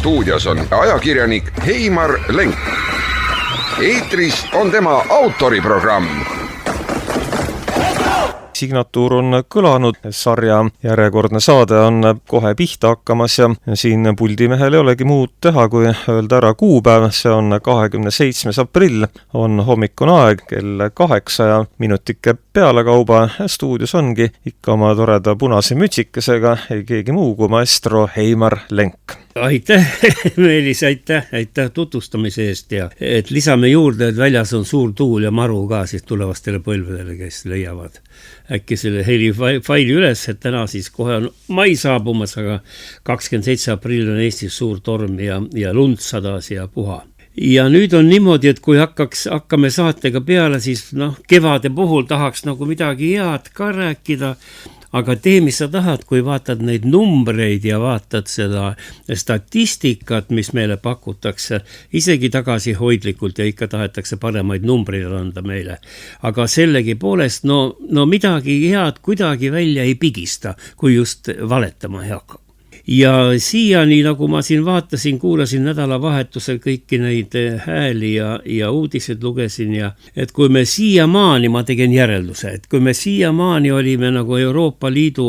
stuudios on ajakirjanik Heimar Lenk. Eetris on tema autoriprogramm. Signatuur on kõlanud, sarja järjekordne saade on kohe pihta hakkamas ja siin puldimehel ei olegi muud teha, kui öelda ära kuupäev. See on 27. aprill, on hommikune aeg, kell 8 ja minutike pealekauba. Stuudios ongi ikka oma toreda punase mütsikesega ei keegi muu kui maestro Heimar Lenk. Aitäh, Meelis, aitäh tutvustamise eest ja et lisame juurde, et väljas on suur tuul ja maru ka siis tulevastele põlvedele, kes leiavad äkki selle helifaili üles, et täna siis kohe on mai saabumas, aga 27. aprill on Eestis suur torm ja lund sadas ja puha. Ja nüüd on niimoodi, et kui hakkame saatega peale, siis kevade puhul tahaks nagu midagi head ka rääkida, aga tee, mis sa tahad, kui vaatad neid numbreid ja vaatad seda statistikat, mis meile pakutakse, isegi tagasihoidlikult ja ikka tahetakse paremaid numbreid anda meile. Aga sellegi poolest, no midagi head kuidagi välja ei pigista, kui just valetama ei hakka. Ja siiani, nagu ma siin vaatasin, kuulasin nädalavahetusel kõiki neid hääli ja uudised lugesin ja et kui me siiamaani, ma tegin järelduse, et kui me siiamaani olime nagu Euroopa Liidu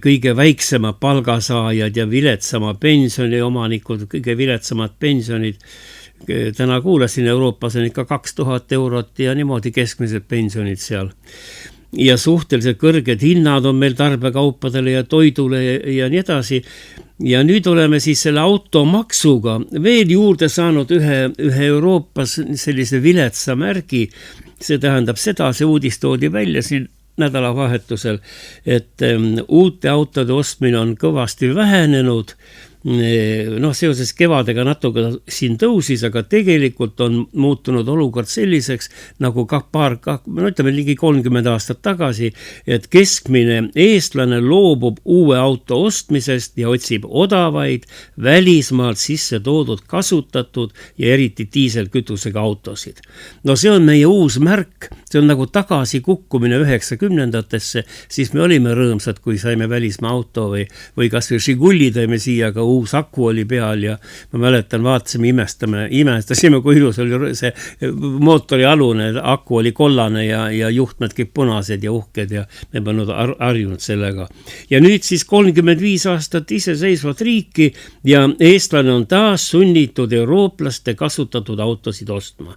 kõige väiksema palgasaajad ja viletsama pensioni omanikud, kõige viletsamad pensionid, täna kuulasin, Euroopas on ikka 2000 eurot ja niimoodi keskmised pensionid seal. Ja suhteliselt kõrged hinnad on meil tarbekaupadele ja toidule ja nii edasi. Ja nüüd oleme siis selle automaksuga veel juurde saanud ühe Euroopas sellise viletsa märgi. See tähendab seda, see uudis toodi välja siin nädalavahetusel, et uute autode ostmine on kõvasti vähenenud. Seoses kevadega natuke siin tõusis, aga tegelikult on muutunud olukord selliseks, nagu ütleme ligi 30 aastat tagasi, et keskmine eestlane loobub uue auto ostmisest ja otsib odavaid, välismaalt sisse toodud kasutatud ja eriti diiselkütusega autosid. See on meie uus märk, see on nagu tagasi kukkumine 90-ndatesse, siis me olime rõõmsad, kui saime välismaa auto või kas või Žiguli tõime siia, aga uus aku oli peal ja ma mäletan, vaatasime, imestasime, kui ilus oli see mootori alune, aku oli kollane ja juhtmed kõik punased ja uhked ja me pannud harjunud sellega. Ja nüüd siis 35 aastat iseseisvat riiki ja eestlane on taas sunnitud eurooplaste kasutatud autosid ostma.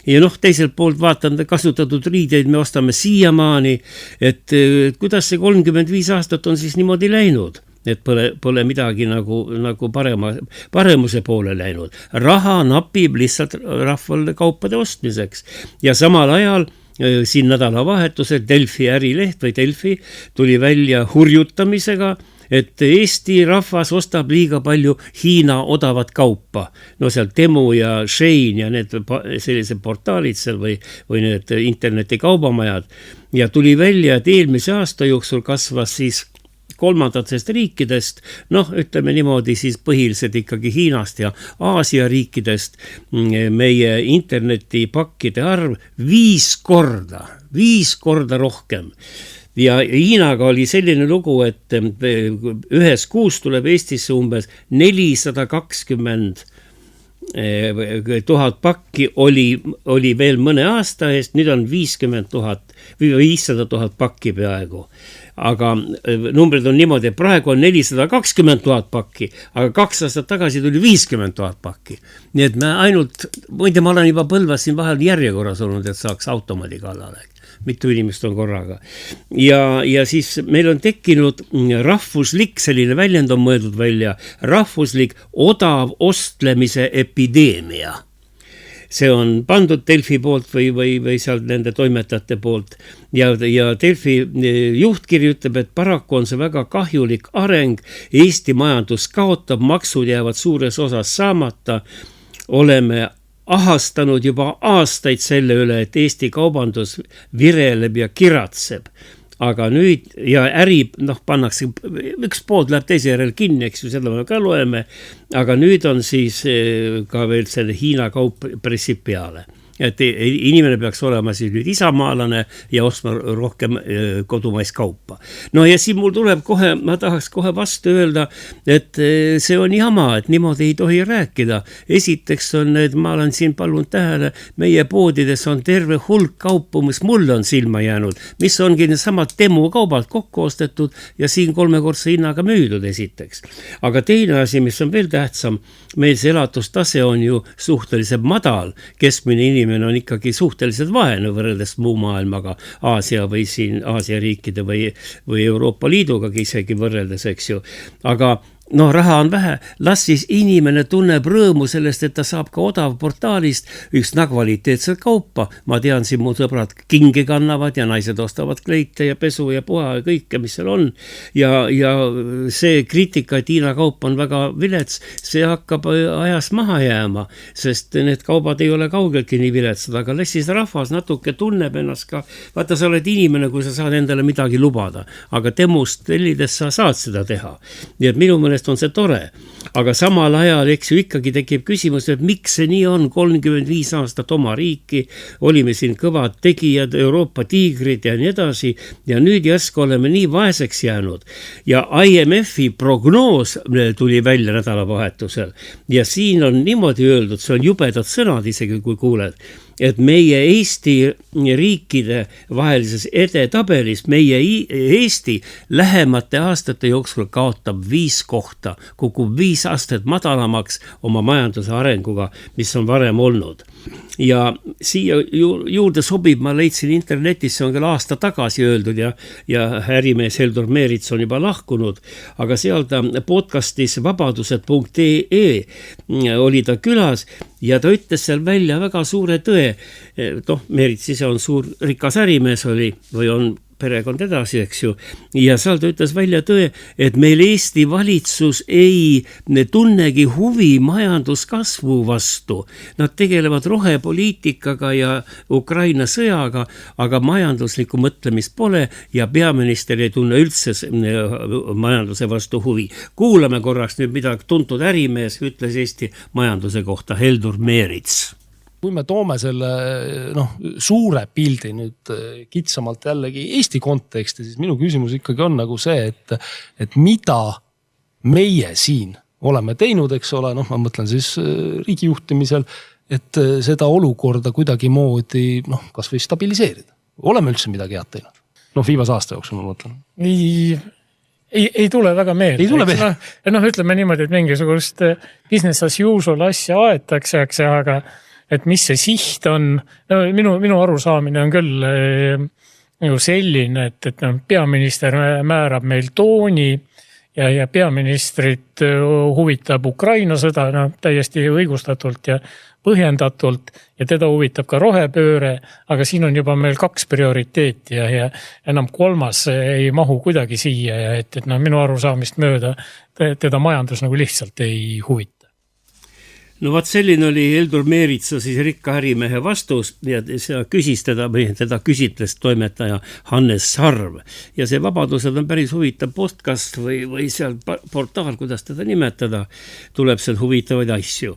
Ja teiselt poolt vaatan kasutatud riideid, me ostame siiamaani, et kuidas see 35 aastat on siis niimoodi läinud, et pole midagi nagu paremuse poole läinud. Raha napib lihtsalt rahval kaupade ostmiseks ja samal ajal siin nädalavahetusel Delfi ärileht või Delfi tuli välja hurjutamisega, et Eesti rahvas ostab liiga palju Hiina odavat kaupa. Seal Temu ja Shein ja need sellised portaalid seal või need internetikaubamajad. Ja tuli välja, et eelmise aasta jooksul kasvas siis kolmandatest riikidest, ütleme niimoodi siis põhiliselt ikkagi Hiinast ja Aasia riikidest meie internetipakkide arv 5 korda rohkem. Ja Hiinaga oli selline lugu, et ühes kuus tuleb Eestisse umbes 420 000 pakki oli veel mõne aasta eest, nüüd on 50 000 või 500 000 pakki peaaegu. Aga numbrid on niimoodi, et praegu on 420 000 pakki, aga 2 aastat tagasi tuli 50 000 pakki. Nii et ma olen juba Põlvas siin vahel järjekorras olnud, et saaks automaadi kallale. Mitu inimest on korraga. Ja siis meil on tekkinud rahvuslik, selline väljend on mõeldud välja, rahvuslik odav ostlemise epideemia. See on pandud Delfi poolt või seal nende toimetajate poolt ja Delfi juhtkiri ütleb, et paraku on see väga kahjulik areng, Eesti majandus kaotab, maksud jäävad suures osas saamata, oleme ahastanud juba aastaid selle üle, et Eesti kaubandus vireleb ja kiratseb. Aga nüüd, ja äri, pannakse, üks pood läheb teise järel kinni, eks ju, seda me ka loeme, aga nüüd on siis ka veel selle Hiina kaup pressib peale. et inimene peaks olema siis nüüd isamaalane ja ostma rohkem kodumais kaupa. No ja siin mul tuleb kohe, ma tahaks kohe vastu öelda, et see on jama, et niimoodi ei tohi rääkida. Esiteks on, et ma olen siin palunud tähele, meie poodides on terve hulk kaupu, mis mul on silma jäänud, mis ongi needsamad demokaubad kokku ostetud ja siin 3-kordse hinnaga müüdud esiteks. Aga teine asi, mis on veel tähtsam, meil see elatustase on ju suhteliselt madal, keskmine inimene on ikkagi suhteliselt vaene võrreldes muu maailmaga, Aasia või siin Aasia riikide või Euroopa Liiduga isegi võrreldes, eks ju. Aga raha on vähe, las siis inimene tunneb rõõmu sellest, et ta saab ka odav portaalist üksna kvaliteetset kaupa. Ma tean, siin mu sõbrad kingi kannavad ja naised ostavad kleite ja pesu ja puha ja kõike, mis seal on. Ja see kriitika, et Hiina kaup on väga vilets, see hakkab ajas maha jääma, sest need kaubad ei ole kaugeltki nii viletsad, aga las siis rahvas natuke tunneb ennast ka. Vaata, sa oled inimene, kui sa saad endale midagi lubada, aga temust tellides sa saad seda teha. Nii et minu mõnest on see tore, aga samal ajal, eks ju, ikkagi tekib küsimus, et miks see nii on 35 aastat oma riiki, olime siin kõvad tegijad, Euroopa tiigrid ja nii edasi, ja nüüd järsku oleme nii vaeseks jäänud. Ja IMF-i prognoos tuli välja nädalavahetusel ja siin on niimoodi öeldud, see on jubedad sõnad isegi, kui kuuled, et meie Eesti riikide vahelises edetabelis meie Eesti lähemate aastate jooksul kaotab 5 kohta, kukub 5 astet madalamaks oma majanduse arenguga, mis on varem olnud. Ja siia juurde sobib, ma leidsin internetis, see on küll aasta tagasi öeldud ja ärimees Heldur Meerits on juba lahkunud, aga seal ta podcastis vabadused.ee oli ta külas ja ta ütles seal välja väga suure tõe. Meerits ise on suur rikas ärimees oli või on perekond edasi, eks ju. Ja seal ta ütles välja tõe, et meil Eesti valitsus ei tunnegi huvi majanduskasvu vastu. Nad tegelevad rohepoliitikaga ja Ukraina sõjaga, aga majanduslikku mõtlemist pole ja peaminister ei tunne üldse majanduse vastu huvi. Kuulame korraks nüüd, mida tuntud ärimees ütles Eesti majanduse kohta, Heldur Meerits. Kui me toome selle suure pildi nüüd kitsamalt jällegi Eesti konteksti, siis minu küsimus ikkagi on nagu see, et mida meie siin oleme teinud, eks ole, ma mõtlen siis riigi juhtimisel, et seda olukorda kuidagi moodi kas või stabiliseerida. Oleme üldse midagi head teinud? Viimase aasta jooksul ma mõtlen. Ei tule väga meelde. Ei tule meelde. Ütleme niimoodi, et mingisugust business as usual asja aetakse, aga et mis see siht on, minu arusaamine on küll selline, et peaminister määrab meil tooni ja peaministrit huvitab Ukraina sõda täiesti õigustatult ja põhjendatult ja teda huvitab ka rohepööre, aga siin on juba meil 2 prioriteeti ja enam 3 ei mahu kuidagi siia ja et minu arusaamist mööda teda majandus nagu lihtsalt ei huvita. No vaat selline oli Heldur Meeritsa siis rikka ärimehe vastus ja seda küsis teda küsitles toimetaja Hannes Sarv. Ja see Vabadused on päris huvitav podcast või seal portaal, kuidas teda nimetada, tuleb seal huvitavaid asju.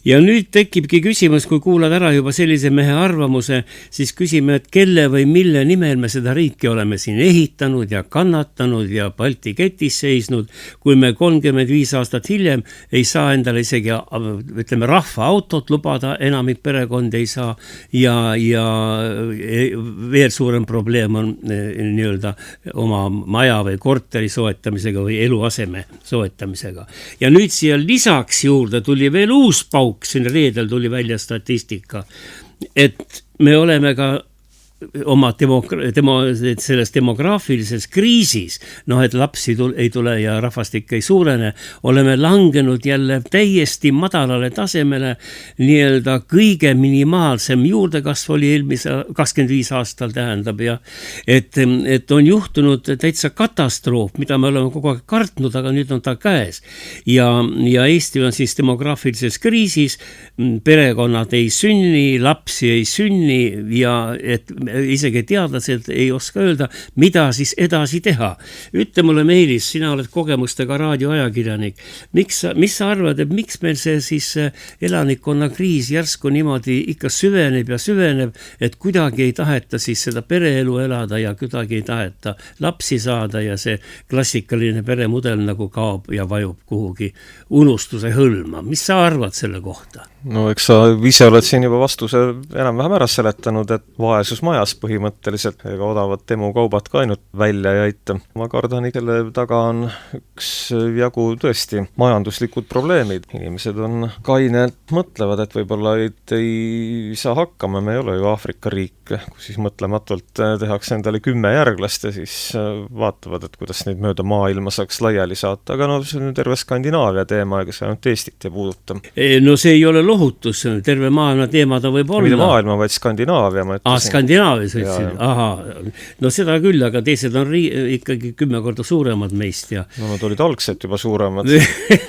Ja nüüd tekibki küsimus, kui kuulad ära juba sellise mehe arvamuse, siis küsime, et kelle või mille nimel me seda riiki oleme siin ehitanud ja kannatanud ja Balti ketis seisnud, kui me 35 aastat hiljem ei saa endale isegi ütleme, rahvaautot lubada, enamik perekond ei saa ja veel suurem probleem on nii-öelda oma maja või korteri soetamisega või eluaseme soetamisega. Ja nüüd siia lisaks juurde tuli veel uus pauk, siin reedel tuli välja statistika, et me oleme ka oma selles demograafilises kriisis, et lapsi ei tule ja rahvastik ei suurene, oleme langenud jälle täiesti madalale tasemele, nii-öelda kõige minimaalsem juurdekasv oli eelmise 25 aastal tähendab ja et on juhtunud täitsa katastroof, mida me oleme kogu aeg kartnud, aga nüüd on ta käes. Ja Eesti on siis demograafilises kriisis, perekonnad ei sünni, lapsi ei sünni ja et isegi teadlased ei oska öelda, mida siis edasi teha. Ütle mulle, Meelis, sina oled kogemustega raadioajakirjanik. Mis sa arvad, et miks meil see siis elanikkonna kriis järsku niimoodi ikka süveneb ja süveneb, et kuidagi ei taheta siis seda pereelu elada ja kuidagi ei taheta lapsi saada ja see klassikaline peremudel nagu kaob ja vajub kuhugi unustuse hõlma. Mis sa arvad selle kohta? No eks sa ise oled siin juba vastuse enam-vähem ära seletanud, et vaesus majas põhimõtteliselt, ega odavad temukaubad ka ainult välja ei aita. Ma kardan, kelle taga on üks jagu tõesti majanduslikud probleemid. Inimesed on kainelt mõtlevad, et võib-olla ei saa hakkama, me ei ole ju Aafrika riik, kus siis mõtlematult tehakse endale 10 järglast ja siis vaatavad, et kuidas neid mööda maailma saaks laiali saata. Aga no see on terve Skandinaavia teema, ega see ainult Eestit ei puuduta. No see ei ole lohutus, terve maailma teema ta võib olla. Mitte maailma, vaid Skandinaavia, ma ütlesin. Skandinaavias võtsin, no seda küll, aga teised on ikkagi 10 korda suuremad meist ja no nad olid algselt juba suuremad.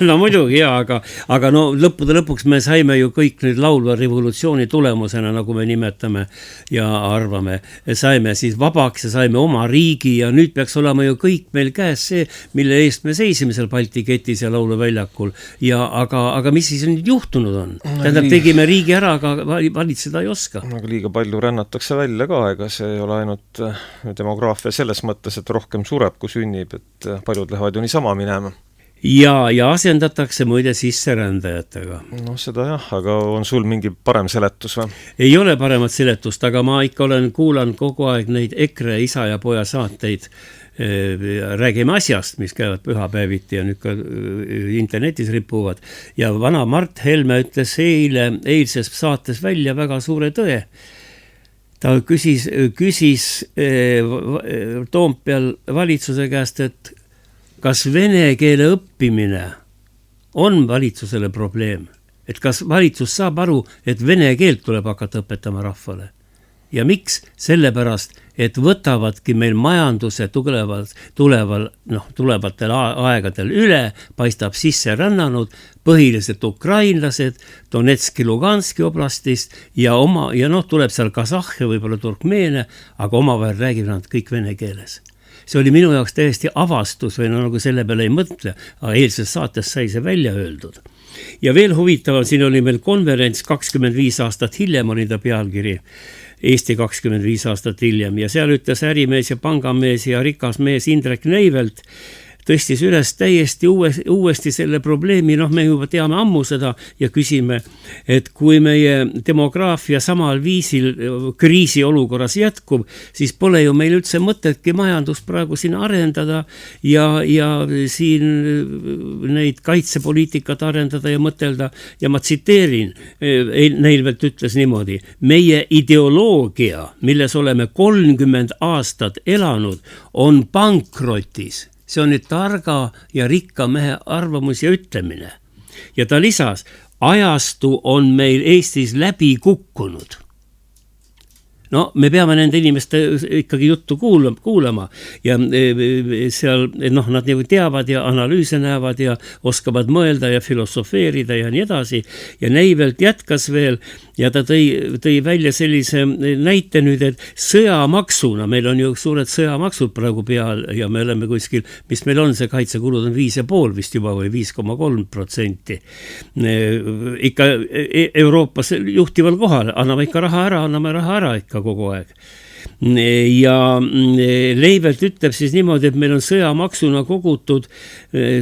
No muidugi aga no lõppude lõpuks me saime ju kõik nüüd laulva revolutsiooni tulemusena, nagu me nimetame ja arvame, saime siis vabaks ja saime oma riigi ja nüüd peaks olema ju kõik meil käes see, mille eest me seisime seal Balti ketis ja lauluväljakul ja aga mis siis nüüd juhtunud on? Tähendab, tegime riigi ära, aga valitseda ei oska. Aga liiga palju rännatakse välja ka, ega see ei ole ainult demograafia selles mõttes, et rohkem sureb, kui sünnib, et paljud lähevad ju niisama minema. Ja asendatakse muide sisserändajatega. No seda jah, aga on sul mingi parem seletus või? Ei ole paremat seletust, aga ma ikka olen kuulan kogu aeg neid EKRE isa ja poja saateid. Räägime asjast, mis käivad pühapäeviti ja nüüd ka internetis ripuvad ja vana Mart Helme ütles eilses saates välja väga suure tõe. Ta küsis Toompeal valitsuse käest, et kas vene keele õppimine on valitsusele probleem, et kas valitsus saab aru, et vene keelt tuleb hakata õpetama rahvale. Ja miks? Sellepärast, et võtavadki meil majanduse tulevatel aegadel üle, paistab sisse rännanud, põhiliselt ukrainlased, Donetski, Luganski oblastist ja tuleb seal kasahhe, võib-olla turkmeene, aga omavahel räägivad nad kõik vene keeles. See oli minu jaoks täiesti avastus või nagu selle peale ei mõtle, aga eilses saates sai see välja öeldud. Ja veel huvitavam, siin oli meil konverents 25 aastat hiljem, oli ta pealkiri Eesti 25 aastat hiljem ja seal ütles ärimees ja pangamees ja rikas mees Indrek Neivelt, tõstis üles täiesti uuesti selle probleemi, me juba teame ammu seda ja küsime, et kui meie demograafia samal viisil kriisi olukorras jätkub, siis pole ju meil üldse mõtetki majandust praegu siin arendada ja siin neid kaitsepoliitikat arendada ja mõtelda ja ma tsiteerin, Neivelt ütles niimoodi, meie ideoloogia, milles oleme 30 aastat elanud, on pankrotis. See on nüüd targa ja rikka mehe arvamus ja ütlemine. Ja ta lisas, ajastu on meil Eestis läbi kukkunud. No, me peame nende inimeste ikkagi juttu kuulama ja seal, nad nagu teavad ja analüüse näevad ja oskavad mõelda ja filosofeerida ja nii edasi. Ja Neivelt jätkas veel ja ta tõi välja sellise näite nüüd, et sõjamaksuna, meil on ju suured sõjamaksud praegu peal ja me oleme kuskil, mis meil on, see kaitsekulud on 5,5 vist juba või 5,3%. Ikka Euroopas juhtival kohal, anname raha ära ikka kogu aeg. Ja Neivelt ütleb siis niimoodi, et meil on sõjamaksuna kogutud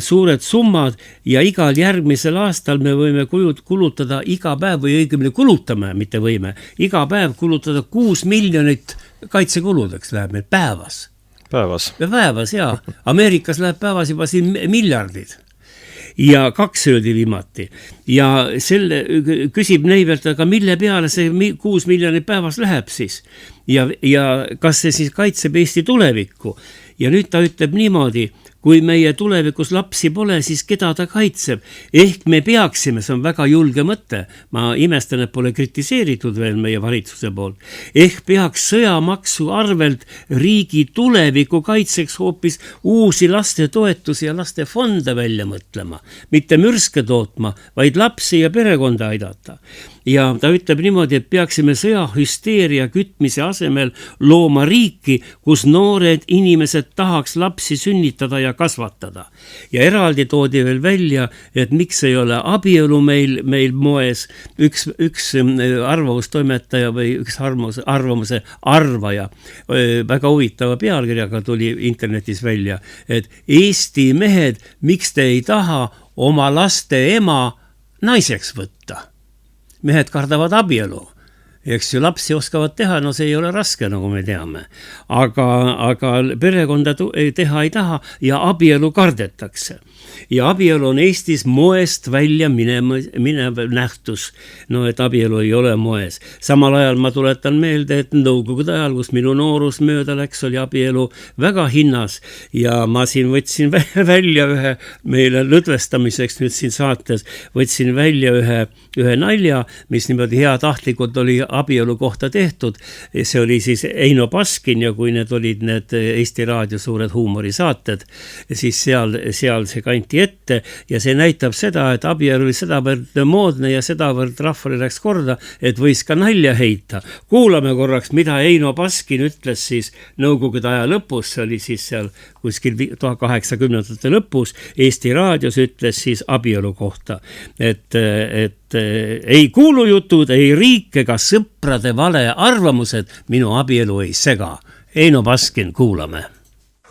suured summad ja igal järgmisel aastal me võime kulutada iga päev või õigemini kulutame, mitte võime, iga päev kulutada 6 miljonit kaitsekuludeks läheb meil päevas. Päevas, jaa. Ameerikas läheb päevas juba siin miljardid. Ja 2 öeldi viimati. Ja selle küsib Neivelt, aga mille peale see 6 miljonit päevas läheb siis? Ja kas see siis kaitseb Eesti tulevikku? Ja nüüd ta ütleb niimoodi, kui meie tulevikus lapsi pole, siis keda ta kaitseb? Ehk me peaksime, see on väga julge mõte, ma imestan, et pole kritiseeritud veel meie valitsuse poolt, ehk peaks sõjamaksu arvelt riigi tuleviku kaitseks hoopis uusi lastetoetusi ja lastefonde välja mõtlema, mitte mürske tootma, vaid lapsi ja perekonda aidata. ja ta ütleb niimoodi, et peaksime sõjahüsteeria kütmise asemel looma riiki, kus noored inimesed tahaks lapsi sünnitada ja kasvatada. Ja eraldi toodi veel välja, et miks ei ole abielu meil moes. Üks arvamustoimetaja või üks arvamuse arvaja väga huvitava pealkirjaga tuli internetis välja, et Eesti mehed, miks te ei taha oma laste ema naiseks võtta? Mehed kardavad abielu, eks ju, lapsi oskavad teha, no see ei ole raske, nagu me teame, aga perekonda teha ei taha ja abielu kardetakse. Ja abielu on Eestis moest välja minev nähtus, no et abielu ei ole moes. Samal ajal ma tuletan meelde, et nõukogude ajal, kus minu noorus mööda läks, oli abielu väga hinnas ja ma siin võtsin välja ühe meile lõdvestamiseks nüüd siin saates, võtsin välja ühe nalja, mis niimoodi heatahtlikult oli abielu kohta tehtud. See oli siis Eino Baskin ja kui need olid need Eesti Raadio suured huumorisaated, siis seal see kanti ette ja see näitab seda, et abielu oli sedavõrd moodne ja sedavõrd rahvale läks korda, et võis ka nalja heita. Kuulame korraks, mida Eino Baskin ütles siis nõukogude aja lõpus, see oli siis seal kuskil 80ndate lõpus, Eesti Raadios ütles siis abielu kohta, et ei kuulujutud, ei riik ega sõprade vale arvamused minu abielu ei sega. Eino Baskin, kuulame.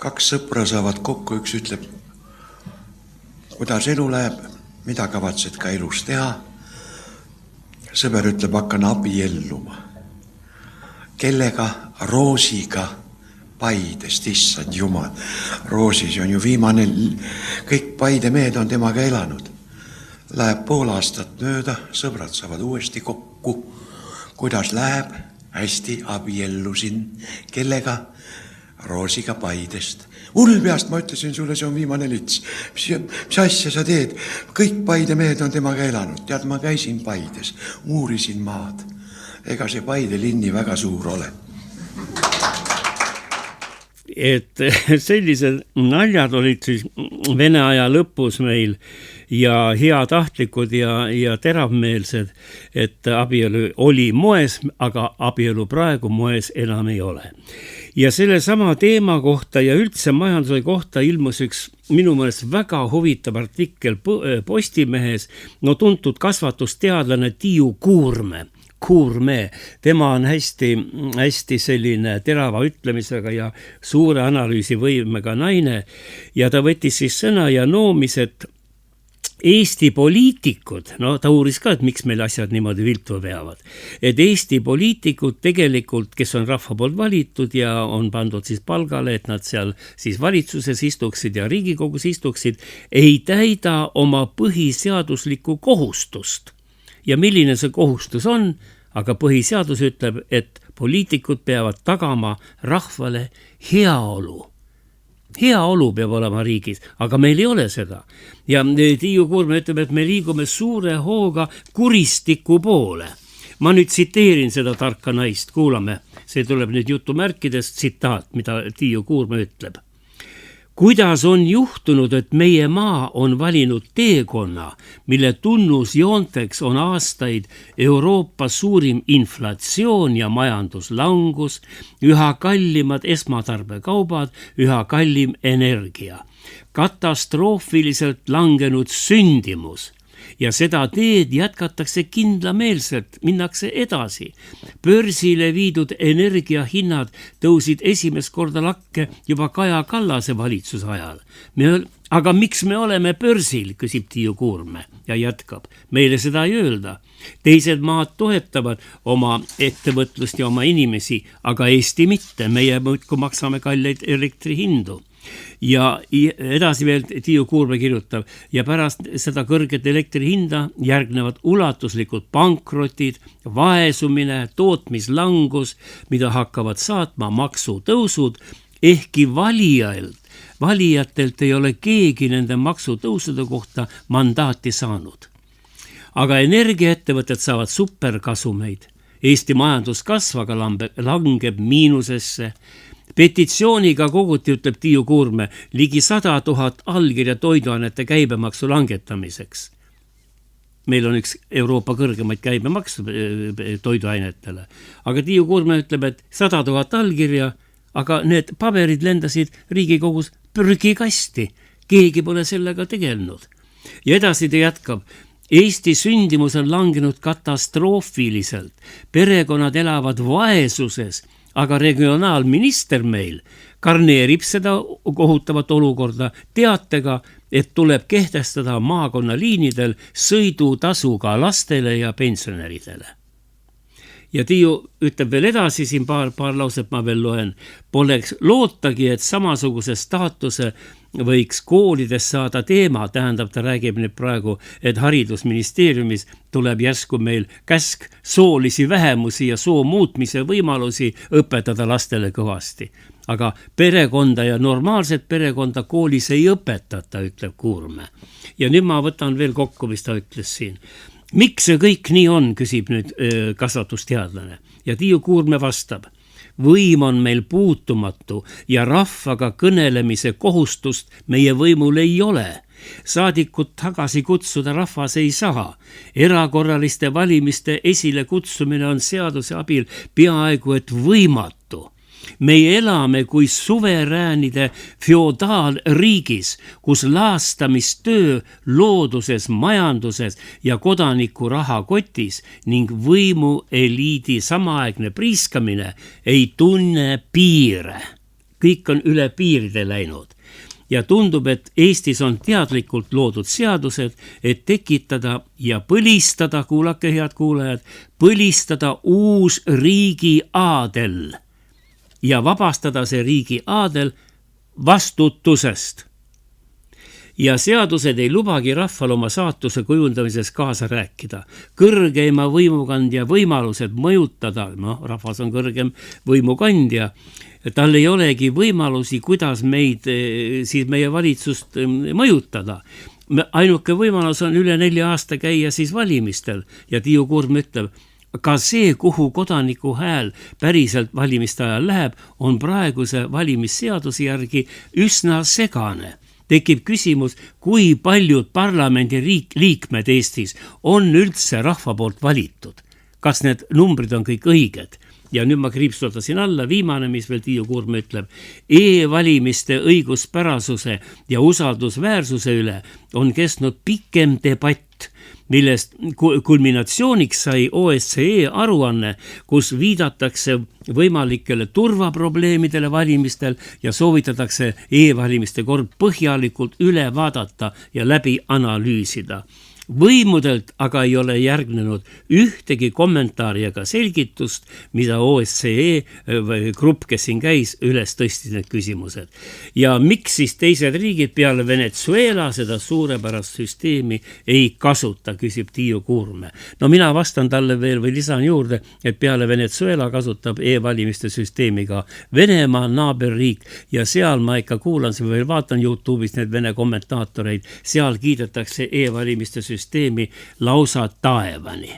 2 sõpra saavad kokku, üks ütleb, kuidas elu läheb, mida kavatsed ka elus teha. Sõber ütleb, hakkan abielluma. Kellega? Roosiga Paidest, issand jumal. Roosis on ju viimane, kõik Paide mehed on temaga elanud. Läheb pool aastat mööda, sõbrad saavad uuesti kokku. Kuidas läheb? Hästi, abiellusin. Kellega? Roosiga Paidest. Ulpeast ma ütlesin sulle, see on viimane lits. Mis asja sa teed? Kõik Paide mehed on temaga elanud. Tead, ma käisin Paides, uurisin maad. Ega see Paide linni väga suur ole. Et sellised naljad olid siis Vene aja lõpus meil ja heatahtlikud ja teravmeelsed, et abielu oli moes, aga abielu praegu moes enam ei ole. Ja selle sama teema kohta ja üldse majanduse kohta ilmus üks minu meelest väga huvitav artikkel Postimehes, no tuntud kasvatusteadlane Tiiu Kuurme, tema on hästi selline terava ütlemisega ja suure analüüsivõimega naine ja ta võttis siis sõna ja noomis, et Eesti poliitikud, no ta uuris ka, et miks meil asjad niimoodi viltu veavad, et Eesti poliitikud tegelikult, kes on rahva poolt valitud ja on pandud siis palgale, et nad seal siis valitsuses istuksid ja Riigikogus istuksid, ei täida oma põhiseaduslikku kohustust. Ja milline see kohustus on, aga põhiseadus ütleb, et poliitikud peavad tagama rahvale heaolu. Heaolu peab olema riigis, aga meil ei ole seda. Ja Tiiu Kuurme ütleb, et me liigume suure hooga kuristiku poole. Ma nüüd tsiteerin seda tarka naist, kuulame. See tuleb nüüd jutumärkidest tsitaat, mida Tiiu Kuurme ütleb. Kuidas on juhtunud, et meie maa on valinud teekonna, mille tunnusjoonteks on aastaid Euroopa suurim inflatsioon ja majanduslangus, üha kallimad esmatarbekaubad, üha kallim energia, katastroofiliselt langenud sündimus. Ja seda teed jätkatakse kindlameelselt, minnakse edasi. Börsile viidud energiahinnad tõusid esimest korda lakke juba Kaja Kallase valitsuse ajal. Aga miks me oleme börsil, küsib Tiiu Kuurme ja jätkab. Meile seda ei öelda. Teised maad toetavad oma ettevõtlust ja oma inimesi, aga Eesti mitte. Meie muudkui maksame kalleid elektrihindu. Ja edasi veel Tiiu Kuurme kirjutab ja pärast seda kõrget elektrihinda järgnevad ulatuslikud pankrotid, vaesumine, tootmislangus, mida hakkavad saatma maksutõusud, ehkki valijatelt ei ole keegi nende maksutõusude kohta mandaati saanud. Aga energiaettevõtted saavad superkasumeid. Eesti majandus kasvaga langeb miinusesse. Petitsiooniga koguti, ütleb Tiiu Kuurme, ligi 100 000 allkirja toiduainete käibemaksu langetamiseks. meil on üks Euroopa kõrgemaid käibemaksu toiduainetele. Aga Tiiu Kuurme ütleb, et 100 000 allkirja, aga need paberid lendasid Riigikogus prügikasti. Keegi pole sellega tegelenud. Ja edasi ta jätkab. Eesti sündimus on langenud katastroofiliselt. Perekonnad elavad vaesuses, aga regionaalminister meil karneerib seda kohutavat olukorda teatega, et tuleb kehtestada maakonnaliinidel sõidutasu ka lastele ja pensionäridele. Ja Tiiu ütleb veel edasi, siin paar lauset ma veel loen, poleks lootagi, et samasuguse staatuse võiks koolides saada teema, tähendab, ta räägib nüüd praegu, et haridusministeeriumis tuleb järsku meil käsk soolisi vähemusi ja soo muutmise võimalusi õpetada lastele kõvasti. Aga perekonda ja normaalset perekonda koolis ei õpetata, ütleb Kuurme. Ja nüüd ma võtan veel kokku, mis ta ütles siin. Miks see kõik nii on, küsib nüüd kasvatusteadlane. Ja Tiiu Kuurme vastab, võim on meil puutumatu ja rahvaga kõnelemise kohustust meie võimul ei ole. Saadikut tagasi kutsuda rahvas ei saa. Erakorraliste valimiste esile kutsumine on seaduse abil peaaegu et võimatu. Meie elame kui suveräänide feodaalriigis, kus laastamistöö looduses, majanduses ja kodaniku rahakotis ning võimu eliidi samaaegne priiskamine ei tunne piire. Kõik on üle piiride läinud. Ja tundub, et Eestis on teadlikult loodud seadused, et tekitada ja põlistada, kuulake head kuulajad, põlistada uus riigi aadel ja vabastada see riigi aadel vastutusest. Ja seadused ei lubagi rahval oma saatuse kujundamises kaasa rääkida. Kõrgeima võimukandja võimalused mõjutada, rahvas on kõrgem võimukandja, tal ei olegi võimalusi, kuidas siis meie valitsust mõjutada. Ainuke võimalus on üle 4 aasta käia siis valimistel ja Tiiu Kuurme ütleb, ka see, kuhu kodaniku hääl päriselt valimiste ajal läheb, on praeguse valimisseaduse järgi üsna segane. Tekib küsimus, kui paljud parlamendi liikmed Eestis on üldse rahva poolt valitud. Kas need numbrid on kõik õiged? Ja nüüd ma kriipsutasin alla, viimane, mis veel Tiiu Kuurme ütleb, e-valimiste õiguspärasuse ja usaldusväärsuse üle on kestnud pikem debatt, millest kulminatsiooniks sai OSCE aruanne, kus viidatakse võimalikele turvaprobleemidele valimistel ja soovitatakse e-valimiste kord põhjalikult üle vaadata ja läbi analüüsida. Võimudelt aga ei ole järgnenud ühtegi kommentaari ega selgitust, mida OSCE grupp, kes siin käis, üles tõstis need küsimused. Ja miks siis teised riigid peale Venezuela seda suurepärast süsteemi ei kasuta, küsib Tiiu Kuurme. No mina vastan talle veel või lisan juurde, et peale Venezuela kasutab e-valimiste süsteemi ka Venemaa naaberriik ja seal ma ikka kuulan, või vaatan YouTube'is need Vene kommentaatoreid, seal kiidetakse e-valimiste süsteemi lausa taevani.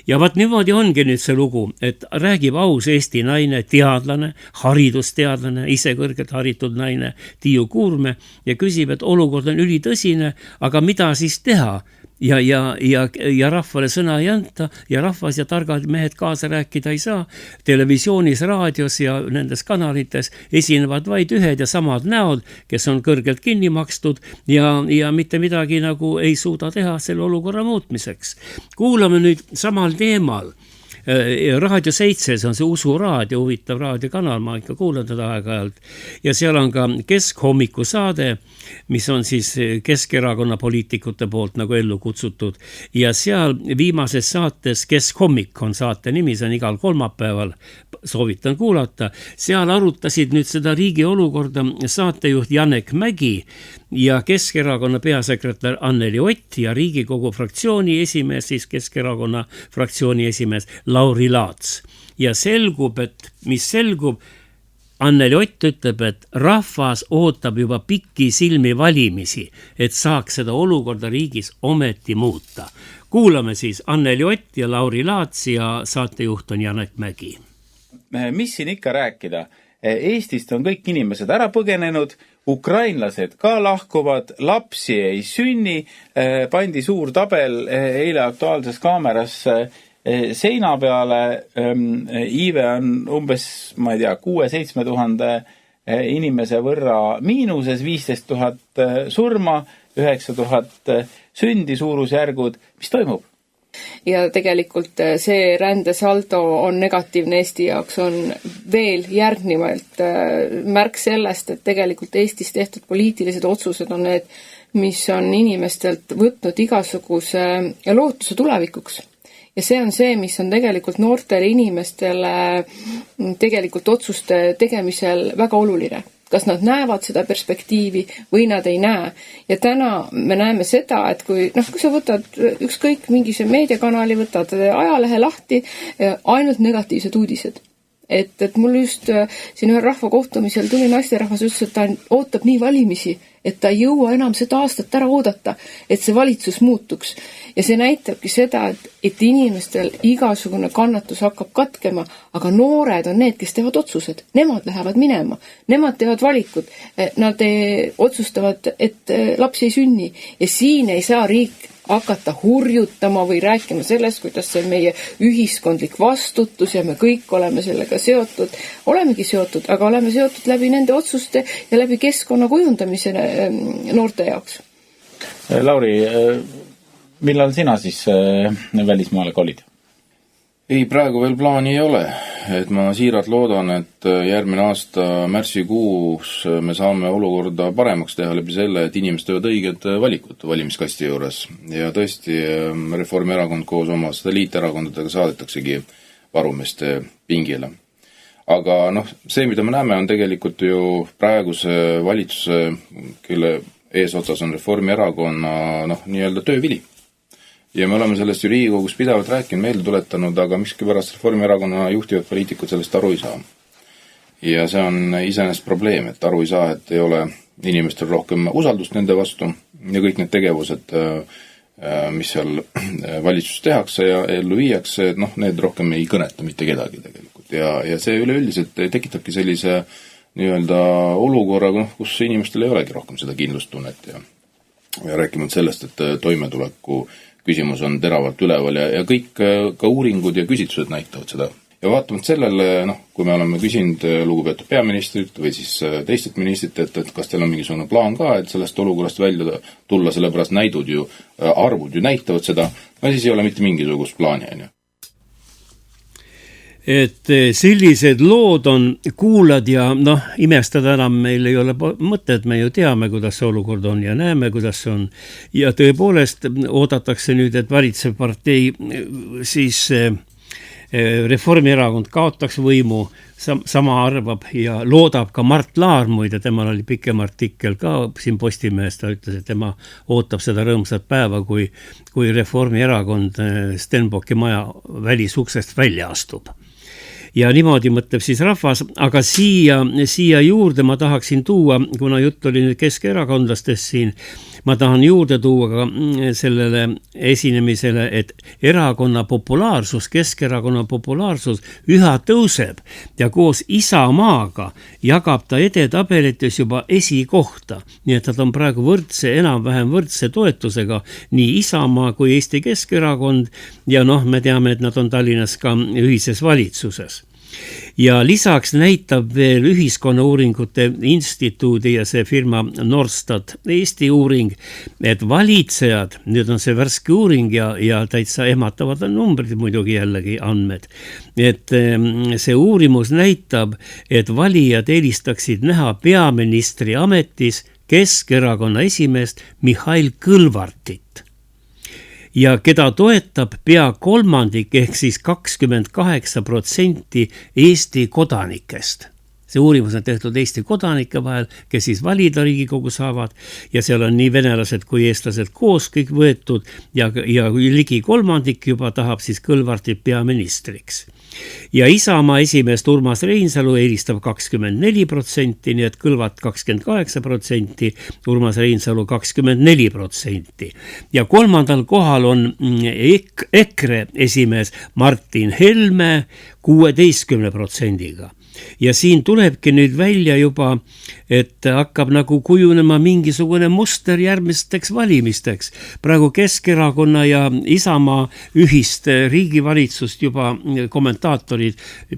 Ja vaat niimoodi ongi nüüd see lugu, et räägib aus Eesti naine, teadlane, haridusteadlane, ise kõrgelt haritud naine Tiiu Kuurme ja küsib, et olukord on ülitõsine, aga mida siis teha? Ja rahvale sõna ei anta ja rahvas ja targad mehed kaasa rääkida ei saa. Televisioonis, raadios ja nendes kanalites esinevad vaid ühed ja samad näod, kes on kõrgelt kinni makstud ja mitte midagi nagu ei suuda teha selle olukorra muutmiseks. Kuulame nüüd samal teemal. Raadio 7, see on see usuraadio, huvitav raadiokanal, ma ikka kuulan teda aeg-ajalt. Ja seal on ka keskhommiku saade, mis on siis Keskerakonna poliitikute poolt nagu ellu kutsutud. Ja seal viimases saates, Keskhommik on saate nimi, see on igal kolmapäeval, soovitan kuulata. Seal arutasid nüüd seda riigi olukorda saatejuht Janek Mägi ja Keskerakonna peasekretär Anneli Ott ja Riigikogu fraktsiooni esimees, siis Keskerakonna fraktsiooni esimees Lauri Laats. Ja selgub, Anneli Ott ütleb, et rahvas ootab juba pikki silmi valimisi, et saaks seda olukorda riigis ometi muuta. Kuulame siis Anneli Ott ja Lauri Laats ja saatejuht on Janek Mägi. Mis siin ikka rääkida? Eestist on kõik inimesed ära põgenenud, ukrainlased ka lahkuvad, lapsi ei sünni, pandi suur tabel eile Aktuaalses Kaameras seina peale, iive on umbes, ma ei tea, 6-7 tuhande inimese võrra miinuses, 15 000 surma, 9 000 sündi suurusjärgud, mis toimub? Ja tegelikult see rändesaldo on negatiivne Eesti jaoks, on veel järgnevalt märk sellest, et tegelikult Eestis tehtud poliitilised otsused on need, mis on inimestelt võtnud igasuguse lootuse tulevikuks. Ja see on see, mis on tegelikult noortele inimestele tegelikult otsuste tegemisel väga oluline. Kas nad näevad seda perspektiivi või nad ei näe. Ja täna me näeme seda, et kui sa võtad ükskõik mingise meediakanali, võtad ajalehe lahti, ainult negatiivsed uudised. Et mul just siin ühel rahvakohtumisel tuli naisterahvas ütles, et ta ootab nii valimisi, et ta ei jõua enam seda aastat ära oodata, et see valitsus muutuks. Ja see näitabki seda, et inimestel igasugune kannatus hakkab katkema, aga noored on need, kes teevad otsused. Nemad lähevad minema, nemad teevad valikud, nad otsustavad, et lapsi ei sünni ja siin ei saa riik hakata hurjutama või rääkima sellest, kuidas see on meie ühiskondlik vastutus ja me kõik oleme sellega seotud. Olemegi seotud, aga oleme seotud läbi nende otsuste ja läbi keskkonna kujundamise noorte jaoks. Lauri, millal sina siis välismaale kolid? Ei, praegu veel plaani ei ole, et ma siiralt loodan, et järgmine aasta märtsikuus me saame olukorda paremaks teha läbi selle, et inimesed teevad õiged valikud valimiskasti juures ja tõesti Reformierakond koos oma satelliiterakondadega saadetaksegi varumeeste pingile. Aga see, mida me näeme, on tegelikult ju praeguse valitsuse, kelle eesotsas on Reformierakonna nii-öelda töövili. Ja me oleme sellest ju Riigikogus pidavalt rääkinud, meelde tuletanud, aga miskipärast Reformierakonna juhtivad poliitikud sellest aru ei saa. Ja see on iseenesest probleem, et aru ei saa, et ei ole inimestel rohkem usaldust nende vastu ja kõik need tegevused, mis seal valitsus tehakse ja ellu viiakse, et need rohkem ei kõneta mitte kedagi tegelikult. Ja see üleüldiselt tekitabki sellise nii-öelda olukorra, kus inimestel ei olegi rohkem seda kindlustunnet ja rääkimata sellest, et toimetuleku küsimus on teravalt üleval ja kõik ka uuringud ja küsitlused näitavad seda. Ja vaatamata sellele, kui me oleme küsinud lugupeetud peaministrit või siis teistelt ministrit, et kas teil on mingisugune plaan ka, et sellest olukorrast välja tulla, sellepärast arvud ju näitavad seda, siis ei ole mitte mingisugust plaani. Et sellised lood on kuulad ja imestada enam meil ei ole mõtet, me ju teame, kuidas see olukord on ja näeme, kuidas see on. Ja tõepoolest oodatakse nüüd, et valitsev partei siis Reformierakond kaotaks võimu, sama arvab ja loodab ka Mart Laar, muide, temal oli pikem artikkel ka siin Postimehes, ta ütles, et tema ootab seda rõõmsat päeva, kui Reformierakond Stenbocki maja välisuksest välja astub. Ja niimoodi mõtleb siis rahvas, aga siia juurde ma tahaksin tuua, kuna jutt oli nüüd keskerakondlastest siin, ma tahan juurde tuua ka sellele esinemisele, et erakonna populaarsus, Keskerakonna populaarsus üha tõuseb ja koos Isamaaga jagab ta edetabelites juba esikohta. Nii et nad on praegu enam-vähem võrdse toetusega nii Isamaa kui Eesti Keskerakond ja me teame, et nad on Tallinnas ka ühises valitsuses. Ja lisaks näitab veel Ühiskonnauuringute instituudi ja see firma Norstat Eesti uuring, et valitsejad, nüüd on see värske uuring ja täitsa ehmatavad numbrid muidugi jällegi andmed, et see uurimus näitab, et valijad eelistaksid näha peaministri ametis Keskerakonna esimeest Mihhail Kõlvartit. Ja keda toetab pea kolmandik ehk siis 28% Eesti kodanikest. See uurimus on tehtud Eesti kodanike vahel, kes siis valida Riigikogu saavad ja seal on nii venelased kui eestlased koos kõik võetud ja ligi kolmandik juba tahab siis Kõlvartit peaministriks. Ja Isamaa esimeest Urmas Reinsalu eelistab 24%, nii et Kõlvart 28%, Urmas Reinsalu 24%. Ja kolmandal kohal on EKRE esimees Martin Helme 16%-ga. Ja siin tulebki nüüd välja juba, et hakkab nagu kujunema mingisugune muster järgmisteks valimisteks. Praegu Keskerakonna ja Isamaa ühist riigivalitsust juba kommentaatorid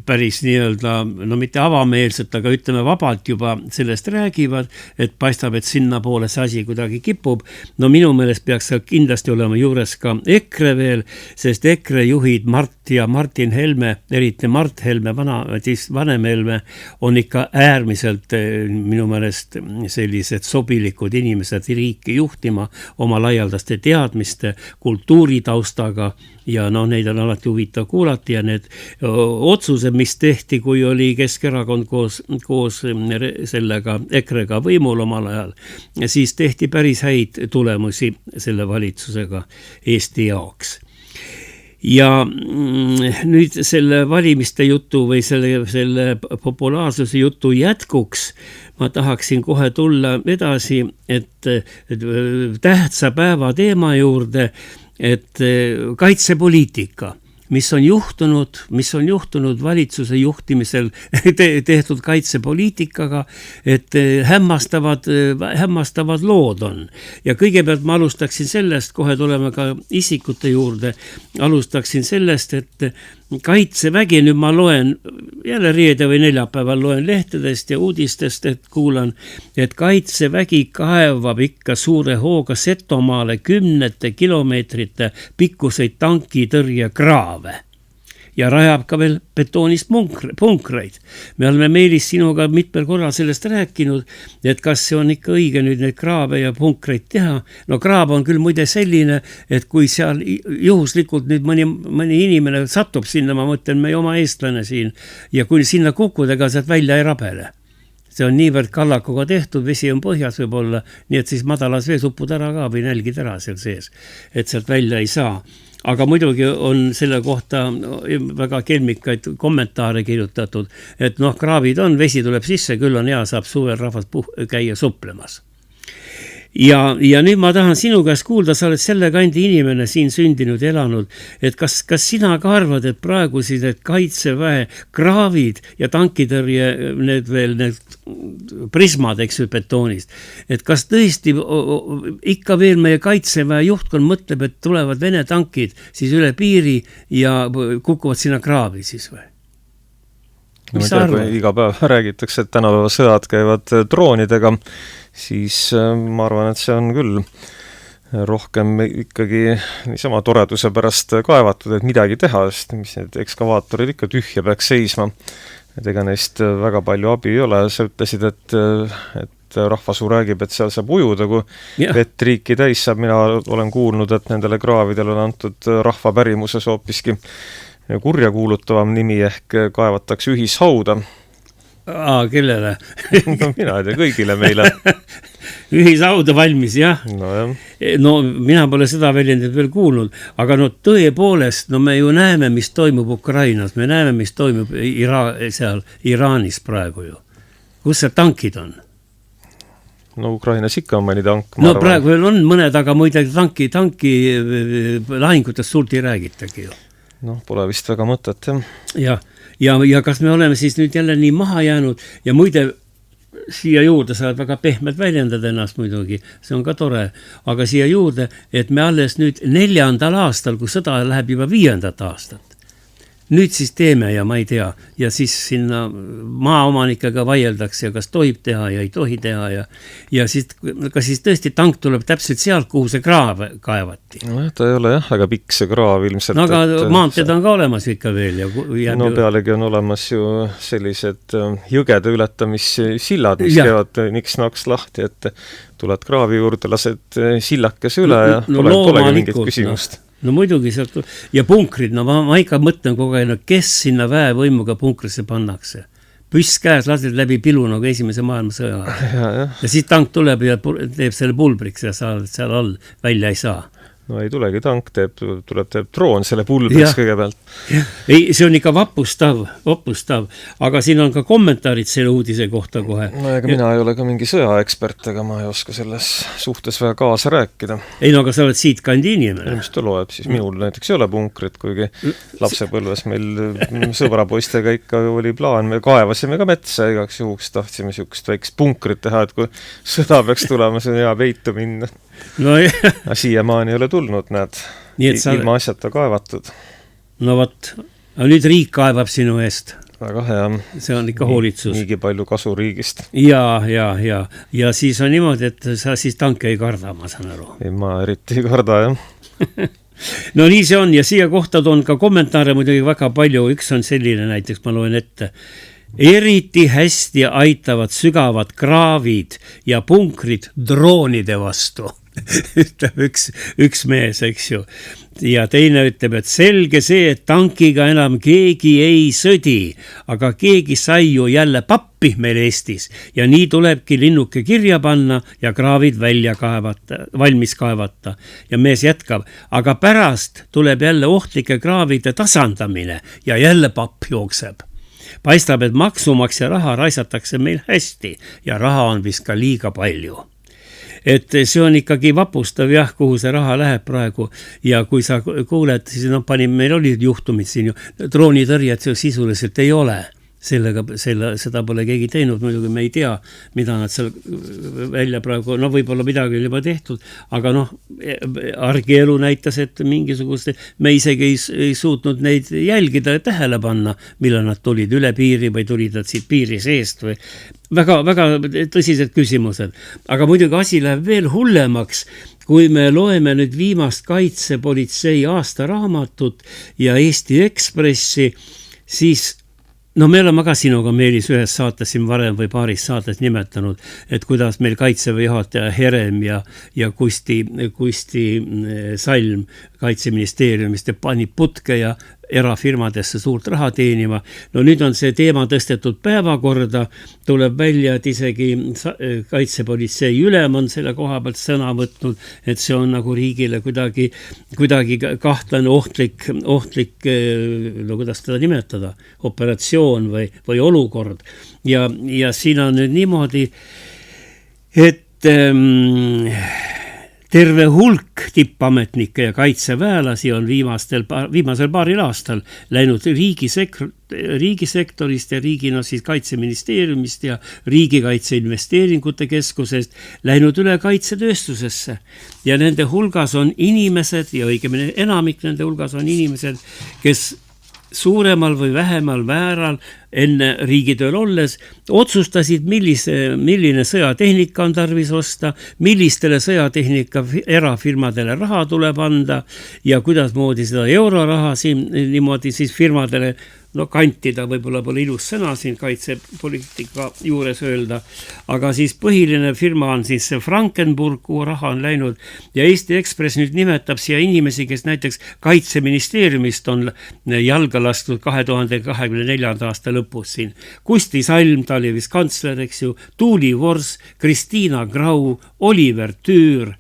päris nii-öelda, no mitte avameelselt, aga ütleme vabalt juba sellest räägivad, et paistab, et sinna poole see asi kuidagi kipub. No minu meelest peaks seal kindlasti olema juures ka EKRE veel, sest EKRE juhid Mart ja Martin Helme, eriti Mart Helme, vanem Helme, on ikka äärmiselt minu meelest sellised sobilikud inimesed riiki juhtima oma laialdaste teadmiste, kultuuritaustaga ja no neid on alati huvitav kuulata ja need otsused, mis tehti, kui oli Keskerakond koos sellega EKRE-ga võimul omal ajal, siis tehti päris häid tulemusi selle valitsusega Eesti jaoks. Ja nüüd selle valimiste jutu või selle populaarsuse jutu jätkuks ma tahaksin kohe tulla edasi, et tähtsa päeva teema juurde, et kaitsepoliitika, mis on juhtunud valitsuse juhtimisel tehtud kaitsepoliitikaga, et hämmastavad lood on. Ja kõigepealt ma alustaksin sellest, kohe tuleme ka isikute juurde, alustaksin sellest, et kaitsevägi, nüüd ma loen jälle reede või neljapäeval loen lehtedest ja uudistest, et kuulan, et kaitsevägi kaevab ikka suure hooga Setomaale 10 kilomeetrite pikkuseid tankitõrjekraave ja rajab ka veel betoonist punkreid. Me oleme Meelis sinuga mitmel korral sellest rääkinud, et kas see on ikka õige nüüd neid kraave ja punkreid teha. No kraab on küll muide selline, et kui seal juhuslikult nüüd mõni inimene satub sinna, ma mõtlen meie oma eestlane siin, ja kui sinna kukkud, ega sealt välja ei rabele. See on niivõrd kallakuga tehtud, vesi on põhjas võib-olla, nii et siis madalas vees uppud ära ka või nälgid ära seal sees, et sealt välja ei saa. Aga muidugi on selle kohta väga kelmikaid kommentaare kirjutatud, et noh, kraavid on, vesi tuleb sisse, küll on hea, saab suvel rahvas käia suplemas. Ja nüüd ma tahan sinu käest kuulda, sa oled selle kandi inimene siin sündinud, elanud, et kas sina ka arvad, et praegu siis need kaitseväe kraavid ja tankitõrje, need prismad, eks ju, betoonist, et kas tõesti ikka veel meie kaitseväe juhtkond mõtleb, et tulevad Vene tankid siis üle piiri ja kukuvad sinna kraavi siis või? Mis sa arvad? Iga päev räägitakse, et tänapäeva sõjad käivad droonidega, siis ma arvan, et see on küll rohkem ikkagi niisama toreduse pärast kaevatud, et midagi teha, sest mis need ekskavaatorid ikka tühja peaks seisma. Et ega neist väga palju abi ei ole. Sa ütlesid, et rahvasuu räägib, et seal saab ujuda, kui vett riiki täis saab. Mina olen kuulnud, et nendele kraavidele on antud rahva pärimuses hoopiski kurja kuulutavam nimi ehk kaevatakse ühishauda. Kellele? No mina ei tea, kõigile meile. Ühishauda valmis, jah. No mina pole seda väljendit veel kuulnud, aga no tõepoolest, no me ju näeme, mis toimub Ukrainas, me näeme, mis toimub seal Iraanis praegu ju. Kus see tankid on? No Ukrainas ikka on mõni tank. No praegu veel on mõned, aga muide tanki lahingutest suurt ei räägitagi ju. No pole vist väga mõtet, jah. Ja kas me oleme siis nüüd jälle nii maha jäänud ja muide siia juurde sa väga pehmed väljendad ennast muidugi, see on ka tore, aga siia juurde, et me alles nüüd 4. aastal, kui sõda läheb juba 5. aastat. Nüüd siis teeme ja ma ei tea ja siis sinna maaomanikega vaieldakse ja kas tohib teha ja ei tohi teha ja siis, kas siis tõesti tank tuleb täpselt sealt, kuhu see kraav kaevati? No ta ei ole jah, aga pikk see kraav ilmselt. No aga maanteed on ka olemas ikka veel. No pealegi on olemas ju sellised jõgede ületamissillad, mis käivad niks-naks lahti, et tuled kraavi juurde, lased sillakese üle ja polegi mingit küsimust. No muidugi sealt ja punkrid, no ma ikka mõtlen kogu aeg, kes sinna väevõimuga punkrisse pannakse. Püss käes lased läbi pilu nagu esimese maailmasõja. Ja siis tank tuleb ja teeb selle pulbriks ja seal all välja ei saa. no ei tulegi tank, teeb droon selle pulbriks kõigepealt. Ei, see on ikka vapustav, aga siin on ka kommentaarid selle uudise kohta kohe. No ega mina ei ole ka mingi sõjaekspert, ega ma ei oska selles suhtes väga kaasa rääkida. Ei no, aga sa oled siit kandi inimene. Mis ta loeb, siis minul näiteks ei ole punkrit, kuigi lapsepõlves meil sõbrapoistega ikka oli plaan, me kaevasime ka metsa igaks juhuks, tahtsime siukest väikest punkrit teha, et kui sõda peaks tulema, see on hea peitu minna. No siiamaani ei ole tulnud, näed, ilma asjata kaevatud. No vot, nüüd riik kaevab sinu eest. Väga hea. See on ikka hoolitsus. Niigi palju kasu riigist. Ja siis on niimoodi, et sa siis tanke ei karda, ma saan aru. Ei, ma eriti ei karda, jah. No nii see on ja siia kohta on ka kommentaare muidugi väga palju. Üks on selline näiteks, ma loen ette. Eriti hästi aitavad sügavad kraavid ja punkrid droonide vastu. Ütleb üks mees, eks ju. Ja teine ütleb, et selge see, et tankiga enam keegi ei sõdi, aga keegi sai ju jälle pappi meil Eestis ja nii tulebki linnuke kirja panna ja kraavid valmis kaevata. Ja mees jätkab, aga pärast tuleb jälle ohtlike kraavide tasandamine ja jälle papp jookseb. Paistab, et maksumaksja raha raisatakse meil hästi ja raha on vist ka liiga palju. Et see on ikkagi vapustav jah, kuhu see raha läheb praegu ja kui sa kuuled, siis meil olid juhtumid siin ju, droonitõrjet sisuliselt ei ole. Seda pole keegi teinud, muidugi me ei tea, mida nad seal välja praegu, no võib-olla midagi oli juba tehtud, aga argielu näitas, et mingisugust, me isegi ei suutnud neid jälgida ja tähele panna, millal nad tulid üle piiri või tulid nad siit piiri seest või väga, väga tõsised küsimused. Aga muidugi asi läheb veel hullemaks, kui me loeme nüüd viimast kaitsepolitsei aastaraamatut ja Eesti Ekspressi, siis me oleme ka sinuga Meelis ühes saates siin varem või paaris saates nimetanud, et kuidas meil kaitseväe juhataja Herem ja Kusti Salm kaitseministeeriumist pani putke ja erafirmadesse suurt raha teenima. No nüüd on see teema tõstetud päevakorda, tuleb välja, et isegi kaitsepolitsei ülem on selle koha pealt sõna võtnud, et see on nagu riigile kuidagi kahtlane ohtlik, no kuidas teda nimetada, operatsioon või olukord. Ja siin on nüüd niimoodi, et terve hulk tippametnikke ja kaitseväelasi on viimasel paaril aastal läinud riigisektorist ja siis kaitseministeeriumist ja riigikaitse investeeringute keskusest läinud üle kaitsetööstusesse. Ja nende hulgas on inimesed ja õigemini enamik nende hulgas on inimesed, kes suuremal või vähemal määral enne riigitööl olles otsustasid, milline sõjatehnika on tarvis osta, millistele sõjatehnika erafirmadele raha tuleb anda ja kuidas moodi seda euroraha siin niimoodi siis firmadele kantida, võib-olla pole ilus sõna siin kaitsepoliitika juures öelda, aga siis põhiline firma on siis Frankenburg, kuhu raha on läinud ja Eesti Ekspress nüüd nimetab siia inimesi, kes näiteks kaitseministeeriumist on jalga lastud 2024. aasta lõpus siin. Kusti Salm, ta oli vist kantsler, eks ju, Tuuli Vors, Kristiina Grau, Oliver Tüür,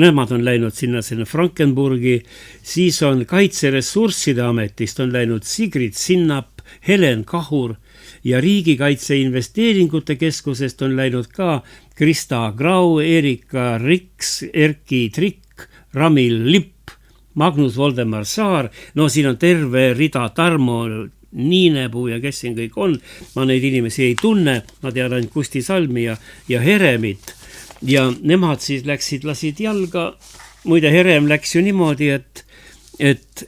nemad on läinud sinna Frankenburgi, siis on Kaitseressursside Ametist on läinud Sigrid Sinnap, Helen Kahur ja Riigikaitse Investeeringute Keskusest on läinud ka Krista Grau, Erika Riks, Erki Trikk, Ramil Lipp, Magnus Voldemar Saar, siin on terve rida Tarmo Niinepuu ja kes siin kõik on, ma neid inimesi ei tunne, ma tean ainult Kusti Salmi ja Heremit. Ja nemad siis lasid jalga, muide Herem läks ju niimoodi, et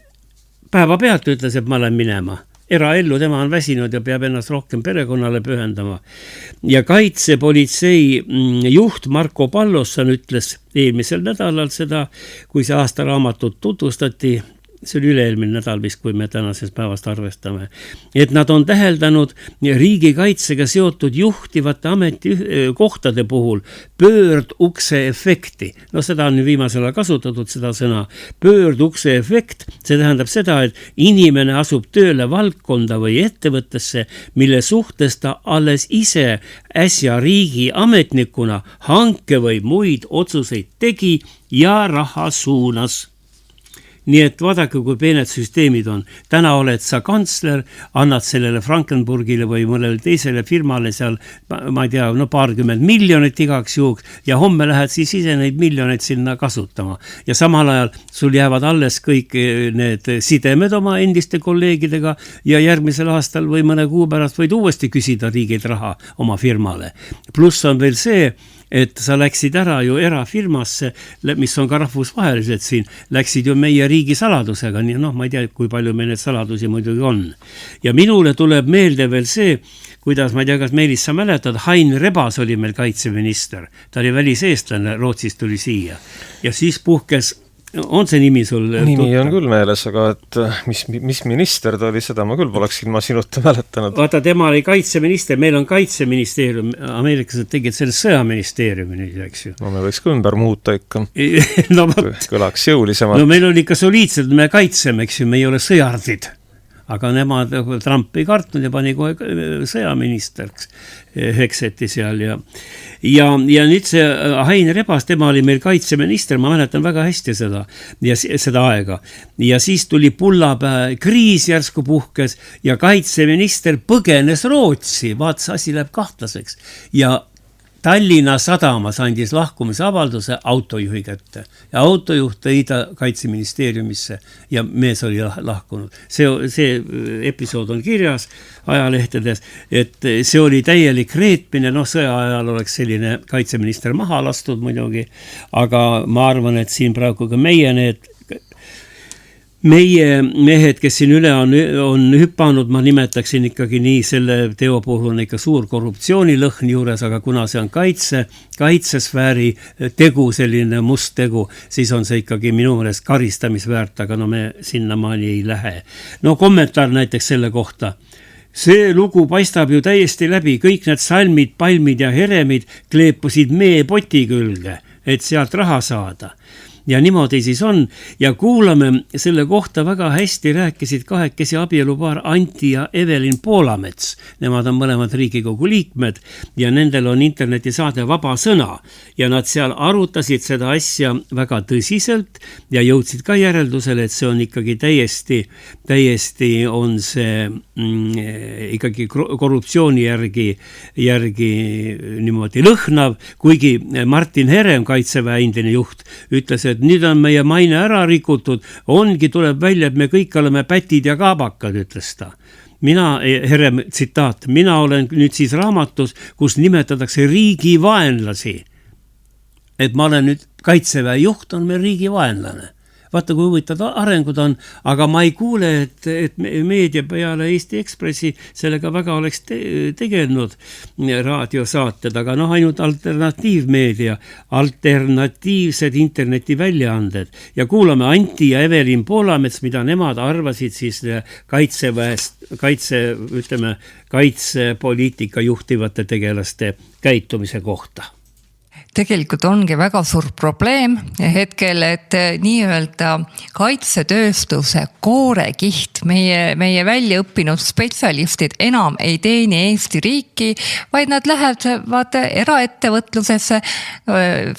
päevapealt ütles, et ma olen minema. Eraellu tema on väsinud ja peab ennast rohkem perekonnale pühendama. Ja kaitsepolitsei juht Marko Pallosson ütles eelmisel nädalal seda, kui see aastaraamatut tutvustati see oli üle-eelmine nädal vist, kui me tänasest päevast arvestame, et nad on täheldanud riigikaitsega seotud juhtivate ametikohtade puhul pöördukse efekti. No seda on viimasel ajal kasutatud, seda sõna pöördukse efekt. See tähendab seda, et inimene asub tööle valdkonda või ettevõttesse, mille suhtes ta alles ise äsja riigi ametnikuna hanke või muid otsuseid tegi ja raha suunas. Nii et vaadake, kui peened süsteemid on. Täna oled sa kantsler, annad sellele Frankenburgile või mõnele teisele firmale seal, ma ei tea, no 20 miljonit igaks juhuks ja homme lähed siis ise neid miljoneid sinna kasutama. Ja samal ajal sul jäävad alles kõik need sidemed oma endiste kolleegidega ja järgmisel aastal või mõne kuu pärast võid uuesti küsida riigilt raha oma firmale. Pluss on veel see, et sa läksid ära ju erafirmasse, mis on ka rahvusvaheliselt siin, läksid ju meie riigi saladusega, nii ma ei tea, kui palju meil need saladusi muidugi on. Ja minule tuleb meelde veel see, kuidas, ma ei tea, kas Meelis sa mäletad, Hain Rebas oli meil kaitseminister, ta oli väliseestlane, Rootsist tuli siia ja siis puhkes. On see nimi sul? Nimi on küll meeles, aga et mis minister ta oli, seda ma küll poleks ilma sinuta mäletanud. Vaata, tema oli kaitseminister, meil on kaitseministeerium, ameeriklased tegid selle sõjaministeeriumi nüüd, eks ju. No me võiks ka ümber muuta ikka. No, kõlaks jõulisemalt. No meil on ikka soliidselt, me kaitseme, eks ju, me ei ole sõjardid. Aga nemad Trump ei kartnud ja pani kohe sõjaministeriks hekseti seal ja nüüd see Hain Rebas, tema oli meil kaitseminister, ma mäletan väga hästi seda ja seda aega. Ja siis tuli Pullapäe kriis järsku puhkes ja kaitseminister põgenes Rootsi, vaatas, asi läheb kahtlaseks ja Tallinna sadamas andis lahkumisavalduse autojuhi kätte ja autojuht tõi ta kaitseministeeriumisse ja mees oli lahkunud. See episood on kirjas ajalehtedes, et see oli täielik reetmine, sõja ajal oleks selline kaitseminister maha lastud muidugi, aga ma arvan, et siin praegu ka meie mehed, kes siin üle on hüpanud, ma nimetaksin ikkagi nii, selle teo puhul on ikka suur korruptsioonilõhn juures, aga kuna see on kaitsesfääri tegu, selline must tegu, siis on see ikkagi minu meelest karistamisväärt, aga me sinnamaani ei lähe. No kommentaar näiteks selle kohta. See lugu paistab ju täiesti läbi, kõik need salmid, palmid ja heremid kleepusid meepoti külge, et sealt raha saada. Ja niimoodi siis on ja kuulame selle kohta väga hästi rääkisid kahekesi abielupaar Anti ja Evelin Poolamets. Nemad on mõlemad Riigikogu liikmed ja nendel on internetisaade Vaba sõna ja nad seal arutasid seda asja väga tõsiselt ja jõudsid ka järeldusele, et see on ikkagi täiesti on see ikkagi korruptsiooni järgi niimoodi lõhnav, kuigi Martin Herem, Kaitseväe endine juht, ütles, et nüüd on meie maine ära rikutud, tuleb välja, et me kõik oleme pätid ja kaabakad, ütles ta. Herem tsitaat, mina olen nüüd siis raamatus, kus nimetatakse riigi vaenlasi. Et ma olen nüüd Kaitseväe juht, on meil riigi vaenlane. Vaata, kui huvitavad arengud on, aga ma ei kuule, et meedia peale Eesti Ekspressi sellega väga oleks tegelenud raadiosaated, aga ainult alternatiivmeedia, alternatiivsed internetiväljaanded. Ja kuulame Anti ja Evelin Poolamets, mida nemad arvasid siis kaitsepoliitika juhtivate tegelaste käitumise kohta. Tegelikult ongi väga suur probleem hetkel, et nii-öelda kaitsetööstuse koorekiht, meie väljaõppinud spetsialistid enam ei teeni Eesti riiki, vaid nad lähevad eraettevõtlusesse.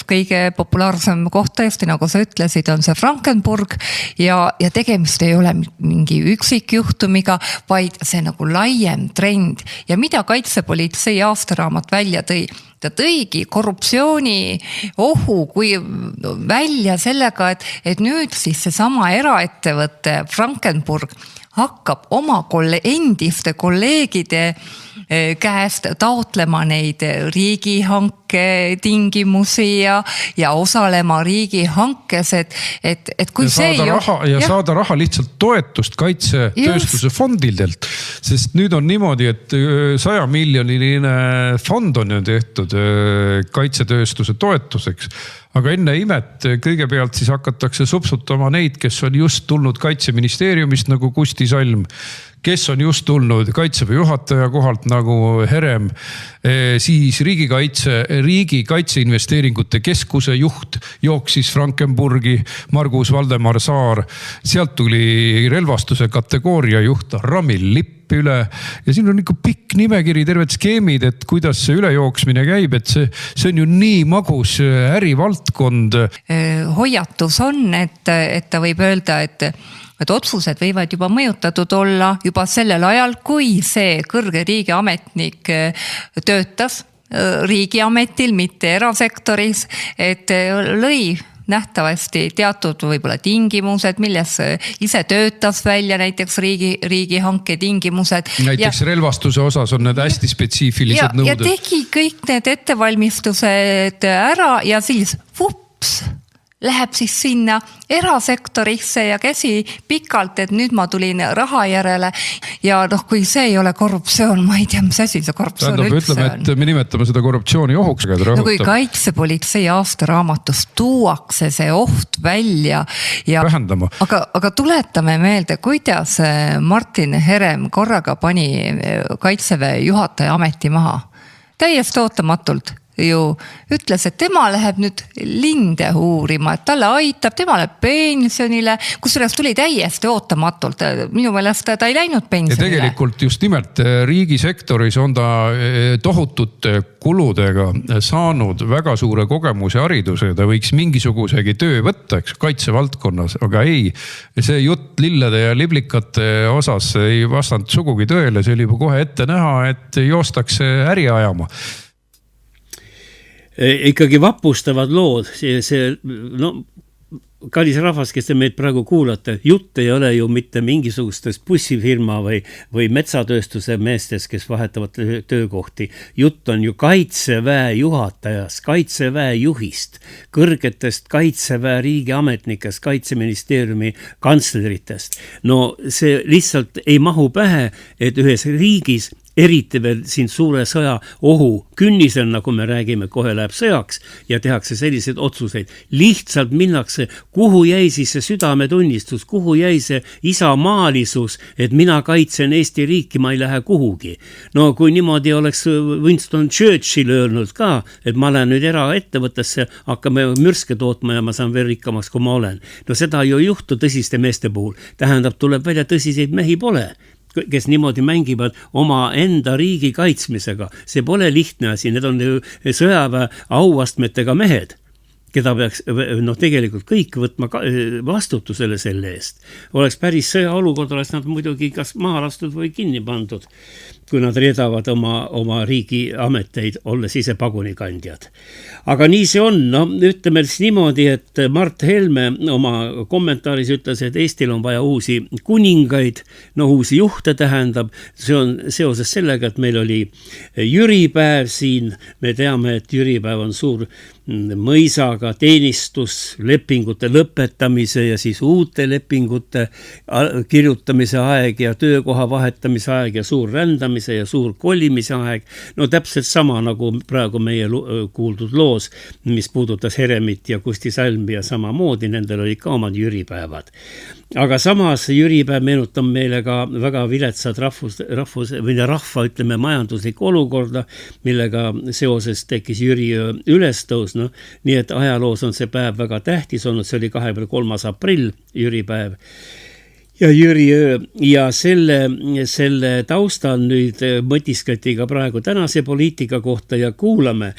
Kõige populaarsem koht tõesti, nagu sa ütlesid, on see Frankenburg ja tegemist ei ole mingi üksikjuhtumiga, vaid see nagu laiem trend. Ja mida kaitsepolitsei aastaraamat välja tõi? Ta tõigi korruptsiooni ohu kui välja sellega, et nüüd siis seesama eraettevõtte Frankenburg hakkab oma endiste kolleegide käest taotlema neid riigihanke tingimusi ja osalema riigihankes, et kui saada raha lihtsalt toetust kaitsetööstuse fondidelt, sest nüüd on niimoodi, et 100 miljoniline fond on ju tehtud kaitsetööstuse toetuseks. Aga enne imet kõigepealt siis hakatakse supsutama neid, kes on just tulnud Kaitseministeeriumist nagu Kusti Salm, kes on just tulnud Kaitseväe juhataja kohalt nagu Herem, siis riigi kaitseinvesteeringute keskuse juht jooksis Frankenburgi, Margus Valdemar Saar, sealt tuli relvastuse kategooria juht Ramil Lipp üle ja siin on ikka pikk nimekiri, terved skeemid, et kuidas see ülejooksmine käib, et see on ju nii magus ärivaldkond. Hoiatus on, et ta võib öelda, et otsused võivad juba mõjutatud olla juba sellel ajal, kui see kõrge riigiametnik töötas riigiametil, mitte erasektoris, et lõi nähtavasti teatud võib-olla tingimused, milles ise töötas välja näiteks riigihanke tingimused. Näiteks relvastuse osas on need hästi spetsiifilised nõuded. Ja tegi kõik need ettevalmistused ära ja siis läheb siis sinna erasektorisse ja käsi pikalt, et nüüd ma tulin raha järele ja kui see ei ole korruptsioon, ma ei tea, mis asi see korruptsioon üldse on. Et me nimetame seda korruptsiooni ohuks. Kui kaitsepolitsei aastaraamatust tuuakse see oht välja ja aga tuletame meelde, kuidas Martin Herem korraga pani Kaitseväe juhataja ameti maha. Täiesti ootamatult ju ütles, et tema läheb nüüd linde uurima, et talle aitab, tema läheb pensionile, kusjuures tuli täiesti ootamatult. Minu meelest ta ei läinud pensionile. Ja tegelikult just nimelt riigisektoris on ta tohutute kuludega saanud väga suure kogemuse hariduse. Ta võiks mingisugusegi töö võtta, eks, kaitsevaldkonnas, aga ei. See jutt lillede ja liblikate osas ei vastanud sugugi tõele, see oli kohe ette näha, et joostakse äri ajama. Ikkagi vapustavad lood, kallis rahvas, kes te meid praegu kuulate, jutt ei ole ju mitte mingisugustest bussifirma või metsatööstuse meestest, kes vahetavad töökohti. Jutt on ju Kaitseväe juhatajast, Kaitseväe juhist, kõrgetest Kaitseväe riigiametnikest, Kaitseministeeriumi kantsleritest. No see lihtsalt ei mahu pähe, et ühes riigis eriti veel siin suure sõja ohu künnisel, nagu me räägime, kohe läheb sõjaks ja tehakse selliseid otsuseid. Lihtsalt minnakse, kuhu jäi siis see südametunnistus, kuhu jäi see isamaalisus, et mina kaitsen Eesti riiki, ma ei lähe kuhugi. No kui niimoodi oleks Winston Churchill öelnud ka, et ma lähen nüüd eraettevõttesse, hakkame mürske tootma ja ma saan veel rikkamaks, kui ma olen. No seda ju juhtu tõsiste meeste puhul. Tähendab, tuleb välja tõsiseid mehi pole, kes niimoodi mängivad oma enda riigi kaitsmisega. See pole lihtne asi, need on sõjaväe auastmetega mehed, keda peaks tegelikult kõik võtma vastutusele selle eest. Oleks päris sõjaolukord, oleks nad muidugi kas maha lastud või kinni pandud, kui nad reedavad oma riigi ameteid, olles ise pagunikandjad. Aga nii see on, ütleme niimoodi, et Mart Helme oma kommentaaris ütles, et Eestil on vaja uusi kuningaid, uusi juhte tähendab, see on seoses sellega, et meil oli jüripäev siin, me teame, et jüripäev on suur mõisaga teenistus, lepingute lõpetamise ja siis uute lepingute kirjutamise aeg ja töökoha vahetamise aeg ja suur rändamise ja suur kolimise aeg. No täpselt sama nagu praegu meie kuuldud loos, mis puudutas Heremit ja Kusti Salmi ja samamoodi, nendel oli ka omad jüripäevad. Aga samas jüripäev meenutab meile ka väga viletsad rahva, ütleme, majanduslikku olukorda, millega seoses tekkis jüriöö ülestõus. Nii et ajaloos on see päev väga tähtis olnud, see oli 23. aprill, jüripäev ja jüriöö ja selle taustal nüüd mõtiskleti ka praegu tänase poliitika kohta ja kuulame.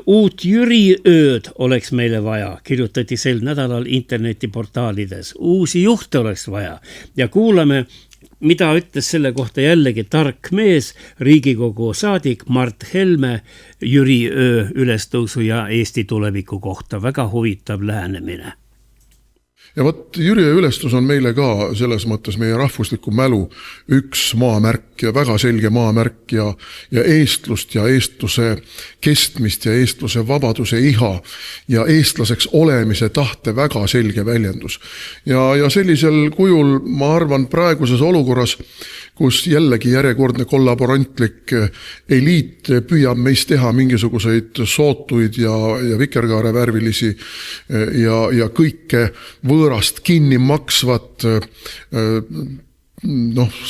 Uut jüriööd oleks meile vaja, kirjutati sel nädalal internetiportaalides. Uusi juhte oleks vaja ja kuulame, mida ütles selle kohta jällegi tark mees, Riigikogu saadik Mart Helme jüriöö ülestõusu ja Eesti tuleviku kohta. Väga huvitav lähenemine. Ja vot Jüri ülestus on meile ka selles mõttes meie rahvusliku mälu üks maamärk ja väga selge maamärk ja eestlust ja eestluse kestmist ja eestluse vabaduse iha ja eestlaseks olemise tahte väga selge väljendus. Ja sellisel kujul ma arvan praeguses olukorras, kus jällegi järjekordne kollaborantlik eliit püüab meist teha mingisuguseid sootuid ja vikerkaarevärvilisi ja kõike võõrast kinni maksvat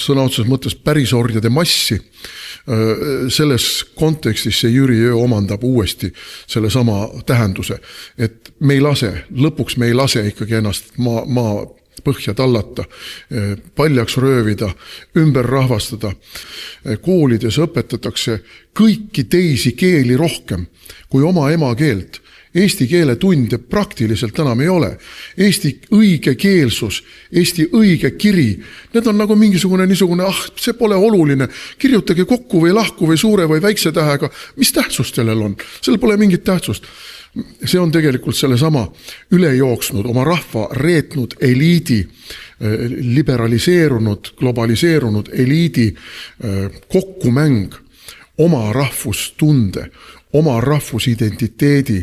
sõna otseses mõttes pärisorjade massi. Selles kontekstis see Jüri öö omandab uuesti selle sama tähenduse, et lõpuks me ei lase ikkagi ennast maa põhja tallata, paljaks röövida, ümber rahvastada. Koolides õpetatakse kõiki teisi keeli rohkem kui oma emakeelt. Eesti keele tunde praktiliselt enam ei ole. Eesti õige keelsus, Eesti õige kiri, need on nagu mingisugune niisugune, see pole oluline, kirjutage kokku või lahku või suure või väikse tähega, mis tähtsust sellel on? Sellel pole mingit tähtsust. See on tegelikult selle sama ülejooksnud, oma rahva reetnud eliidi, liberaliseerunud, globaliseerunud eliidi kokkumäng oma rahvustunde, oma rahvusidentiteedi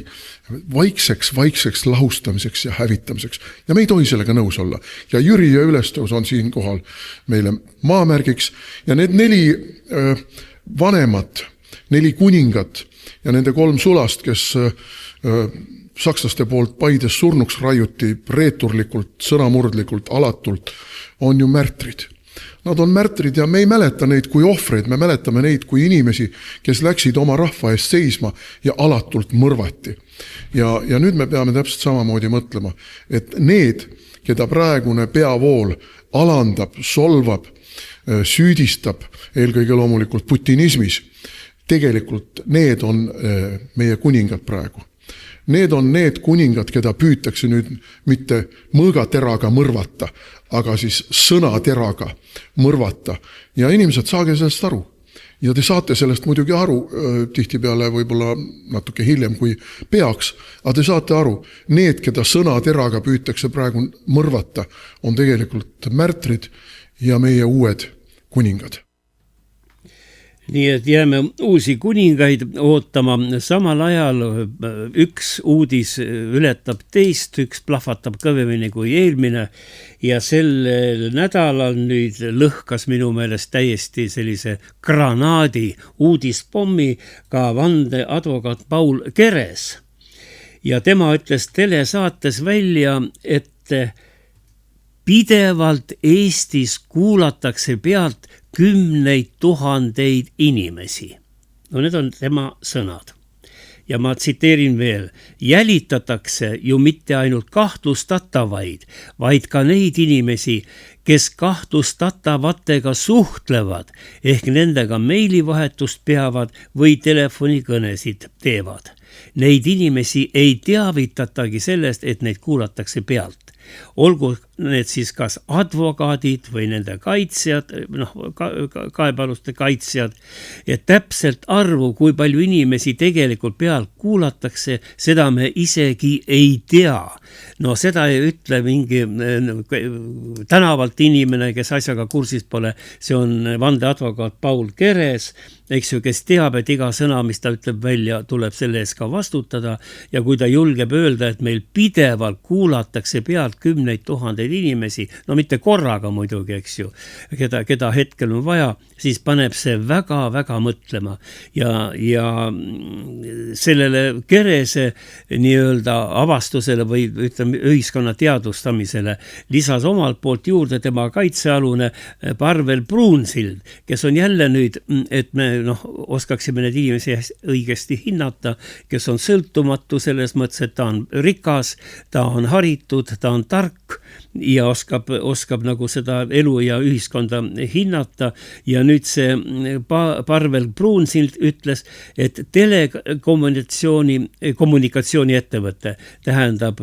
vaikseks lahustamiseks ja hävitamiseks. Ja me ei tohi sellega nõus olla. Ja Jüri ja ülestõus on siin kohal meile maamärgiks. Ja need 4 vanemat, 4 kuningat ja nende 3 sulast, kes sakslaste poolt Paides surnuks raiuti reeturlikult, sõnamurdlikult, alatult, on ju märtrid. Nad on märtrid ja me ei mäleta neid kui ohvreid, me mäletame neid kui inimesi, kes läksid oma rahva eest seisma ja alatult mõrvati. Ja nüüd me peame täpselt samamoodi mõtlema, et need, keda praegune peavool alandab, solvab, süüdistab, eelkõige loomulikult putinismis, tegelikult need on meie kuningad praegu. Need on need kuningad, keda püütakse nüüd mitte mõõgateraga mõrvata, aga siis sõnateraga mõrvata. Ja inimesed, saage sellest aru. Ja te saate sellest muidugi aru, tihtipeale võib-olla natuke hiljem kui peaks, aga te saate aru, need, keda sõnateraga püütakse praegu mõrvata, on tegelikult märtrid ja meie uued kuningad. Nii et jääme uusi kuningaid ootama. Samal ajal üks uudis ületab teist, üks plahvatab kõvemini kui eelmine ja sellel nädalal nüüd lõhkas minu meelest täiesti sellise granaadi uudispommi ka vandeadvokaat Paul Keres. Ja tema ütles telesaates välja, et pidevalt Eestis kuulatakse pealt 10 000 inimesi. No need on tema sõnad. Ja ma tsiteerin veel, jälitatakse ju mitte ainult kahtlustatavaid, vaid ka neid inimesi, kes kahtlustatavatega suhtlevad, ehk nendega meilivahetust peavad või telefonikõnesid teevad. Neid inimesi ei teavitatagi sellest, et neid kuulatakse pealt. Olgu need siis kas advokaadid või nende kaitsjad, kaebaluste kaitsjad, ja täpselt arvu, kui palju inimesi tegelikult pealt kuulatakse, seda me isegi ei tea. No seda ei ütle mingi tänavalt inimene, kes asjaga kursis pole, see on vandeadvokaat Paul Keres, eks ju, kes teab, et iga sõna, mis ta ütleb välja, tuleb selle ees ka vastutada ja kui ta julgeb öelda, et meil pidevalt kuulatakse pealt 10 000 inimesi, no mitte korraga muidugi, eks ju, keda hetkel on vaja, siis paneb see väga-väga mõtlema ja sellele Kerese nii-öelda avastusele või ütleme ühiskonna teadvustamisele lisas omalt poolt juurde tema kaitsealune Parvel Pruunsild, kes on jälle nüüd, et me oskaksime need inimesi õigesti hinnata, kes on sõltumatu selles mõttes, et ta on rikas, ta on haritud, ta on tark ja oskab nagu seda elu ja ühiskonda hinnata ja nüüd see Parvel Pruunsild ütles, et kommunikatsiooni ettevõte tähendab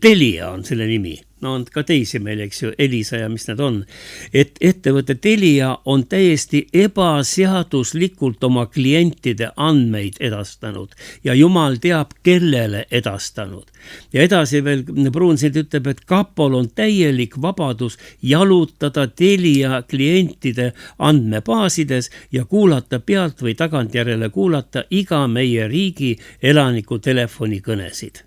Telia on selle nimi. no on ka teisi meil, eks ju, Elisa ja mis need on, et ettevõte Telia on täiesti ebaseaduslikult oma klientide andmeid edastanud ja jumal teab, kellele edastanud. Ja edasi veel Pruunsild ütleb, et kapol on täielik vabadus jalutada Telia klientide andmebaasides ja kuulata pealt või tagantjärele kuulata iga meie riigi elaniku telefonikõnesid.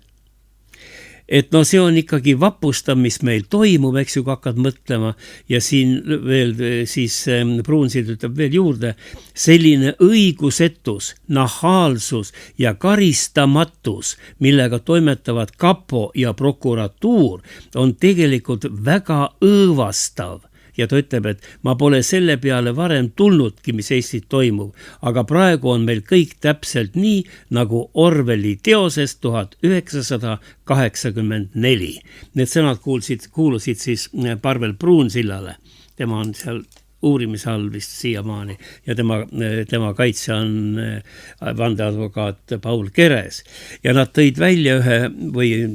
Et no see on ikkagi vapustav, mis meil toimub, eks ju, kui hakkad mõtlema ja siin veel siis Pruunsild ütleb veel juurde, selline õigusetus, nahaalsus ja karistamatus, millega toimetavad kapo ja prokuratuur, on tegelikult väga õõvastav. Ja ta ütleb, et ma pole selle peale varem tulnudki, mis Eestis toimub, aga praegu on meil kõik täpselt nii, nagu Orwelli teosest 1984. Need sõnad kuulusid siis Parvel Pruunsillale, tema on seal uurimise all vist siiamaani ja tema kaitsja on vandeadvokaat Paul Keres. Ja nad tõid välja või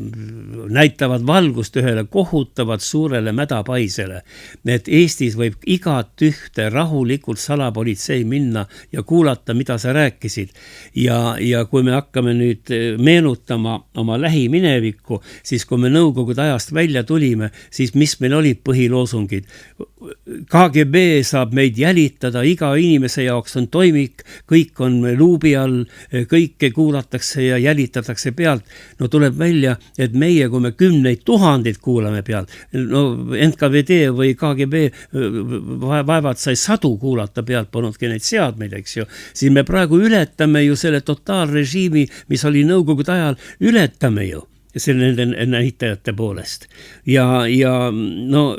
näitavad valgust ühele kohutavat suurele mädapaisele, et Eestis võib igat ühte rahulikult salapolitsei minna ja kuulata, mida sa rääkisid. Ja kui me hakkame nüüd meenutama oma lähiminevikku, siis kui me Nõukogude ajast välja tulime, siis mis meil olid põhiloosungid? KGB saab meid jälitada, iga inimese jaoks on toimik, kõik on luubi all, kõike kuulatakse ja jälitatakse pealt. No tuleb välja, et meie, kui me 10 000 kuulame pealt, no NKVD või KGB vaevad sai 100 kuulata pealt, polnudki neid seadmeid, eks ju, siis me praegu ületame ju selle totaalrežiimi, mis oli Nõukogude ajal, ületame ju selle nende näitajate poolest. Ja no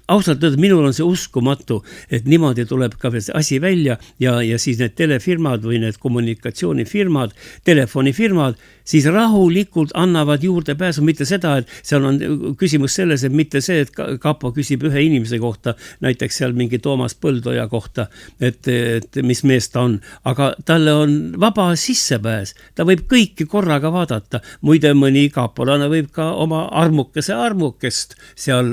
ausalt öelda, minul on see uskumatu, et niimoodi tuleb ka asi välja ja siis need telefirmad või need kommunikatsioonifirmad, telefonifirmad, siis rahulikult annavad juurdepääsu, mitte seda, et seal on küsimus selles, et mitte see, et kapo küsib ühe inimese kohta, näiteks seal mingi Toomas Põldoja kohta, et mis mees ta on, aga talle on vaba sissepääs, ta võib kõiki korraga vaadata, muide mõni kapolane võib ka oma armukest seal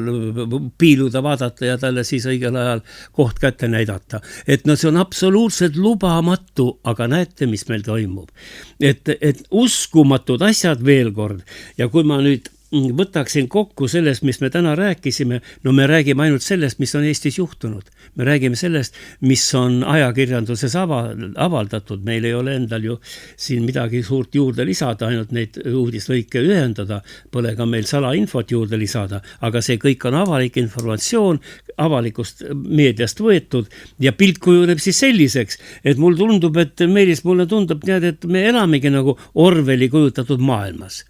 piiluda, vaadata ja talle siis õigel ajal koht kätte näidata. Et no see on absoluutselt lubamatu, aga näete, mis meil toimub. Et uskumatud asjad veel kord. Ja kui ma nüüd võtaksin kokku sellest, mis me täna rääkisime, no me räägime ainult sellest, mis on Eestis juhtunud. Me räägime sellest, mis on ajakirjanduses avaldatud. Meil ei ole endal ju siin midagi suurt juurde lisada, ainult neid uudislõike ühendada, pole ka meil salainfot juurde lisada, aga see kõik on avalik informatsioon, avalikust meediast võetud ja pilt kujuneb siis selliseks, et mulle tundub, et mulle tundub, et me elamegi nagu Orwelli kujutatud maailmas.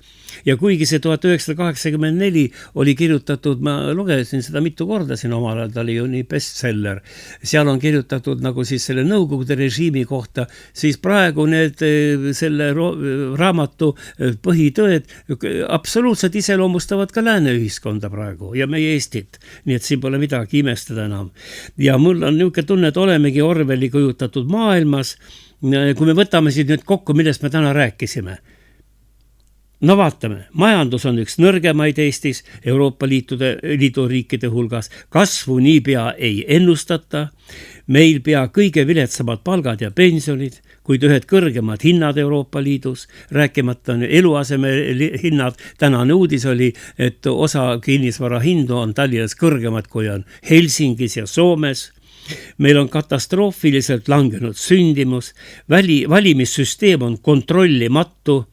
Ja kuigi see 1984 oli kirjutatud, ma lugesin seda mitu korda siin omal ajal, ta oli ju nii bestseller, seal on kirjutatud nagu siis selle Nõukogude režiimi kohta, siis praegu selle raamatu põhitõed absoluutselt iseloomustavad ka lääne ühiskonda praegu ja meie Eestit, nii et siin pole midagi imestada enam. Ja mul on niisugune tunne, et olemegi Orwelli kujutatud maailmas, kui me võtame siis nüüd kokku, millest me täna rääkisime. No vaatame, majandus on üks nõrgemaid Eestis, Euroopa Liidu riikide hulgas, kasvu niipea ei ennustata, meil pea kõige viletsamad palgad ja pensionid, kuid ühed kõrgemad hinnad Euroopa Liidus, rääkimata eluaseme hinnad, tänane uudis oli, et osa kinnisvara hindu on Tallinnas kõrgemad, kui on Helsingis ja Soomes. Meil on katastroofiliselt langenud sündimus, valimissüsteem on kontrollimatu,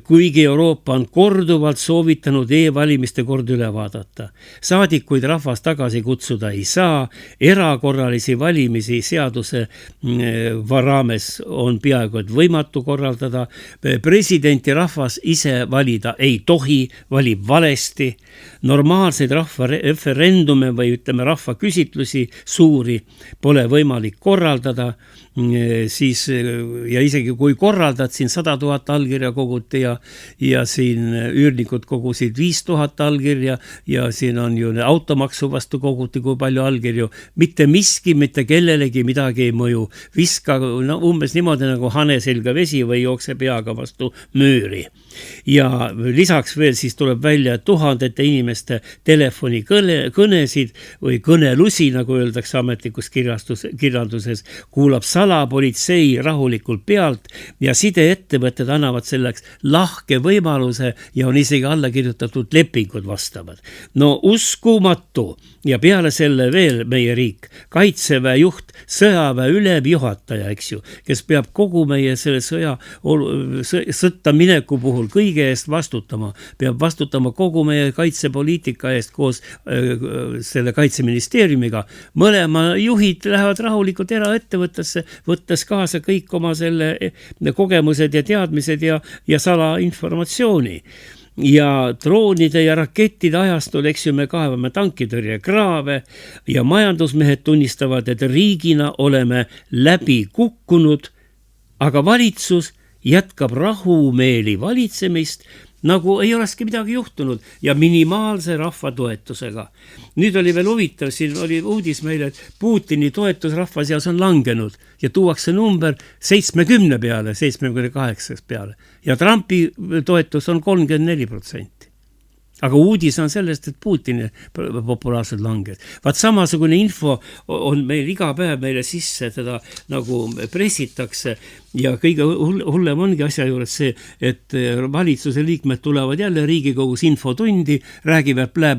kuigi Euroopa on korduvalt soovitanud e-valimiste kord üle vaadata. Saadikuid rahvas tagasi kutsuda ei saa, erakorralisi valimisi seaduse raames on peaaegu et võimatu korraldada, presidenti rahvas ise valida ei tohi, valib valesti, normaalseid rahvareferendume või ütleme rahvaküsitlusi suuri pole võimalik korraldada, siis ja isegi kui korraldad siin 100 000 allkirja koguda, koguti ja siin üürnikud kogusid 5000 allkirja ja siin on ju automaksu vastu koguti, kui palju allkirju. Mitte miski, mitte kellelegi midagi ei mõju. Viska umbes niimoodi nagu hane selga vesi või jookse peaga vastu müüri. Ja lisaks veel siis tuleb välja tuhandete inimeste telefonikõnesid või kõnelusi, nagu öeldakse ametlikus kirjanduses, kuulab salapolitsei rahulikult pealt ja sideettevõtted annavad selleks lahke võimaluse ja on isegi alla kirjutatud lepingud vastavad. No uskumatu ja peale selle veel meie riik, kaitseväe juht, sõjaväe ülemjuhataja, eks ju, kes peab kogu meie selle sõtta mineku puhul kõige eest vastutama, peab vastutama kogu meie kaitsepoliitika eest koos selle kaitseministeeriumiga. Mõlema juhid lähevad rahulikult eraettevõttesse, võttes kaasa kõik oma selle kogemused ja teadmised ja salainformatsiooni. Ja droonide ja rakettide ajastul, eks ju, me kaevame tankitõrje kraave ja majandusmehed tunnistavad, et riigina oleme läbi kukkunud, aga valitsus jätkab rahumeeli valitsemist, nagu ei olekski midagi juhtunud ja minimaalse rahva toetusega. Nüüd oli veel huvitav, siin oli uudis meile, et Putini toetus rahva seas on langenud ja tuuakse number 70 peale, 78 peale ja Trumpi toetus on 34%. Aga uudis on sellest, et Putini populaarselt langes. Vaat samasugune info on meil iga päev meile sisse, teda nagu pressitakse ja kõige hullem ongi asja juures see, et valitsuse liikmed tulevad jälle Riigikogus infotundi, räägivad blä,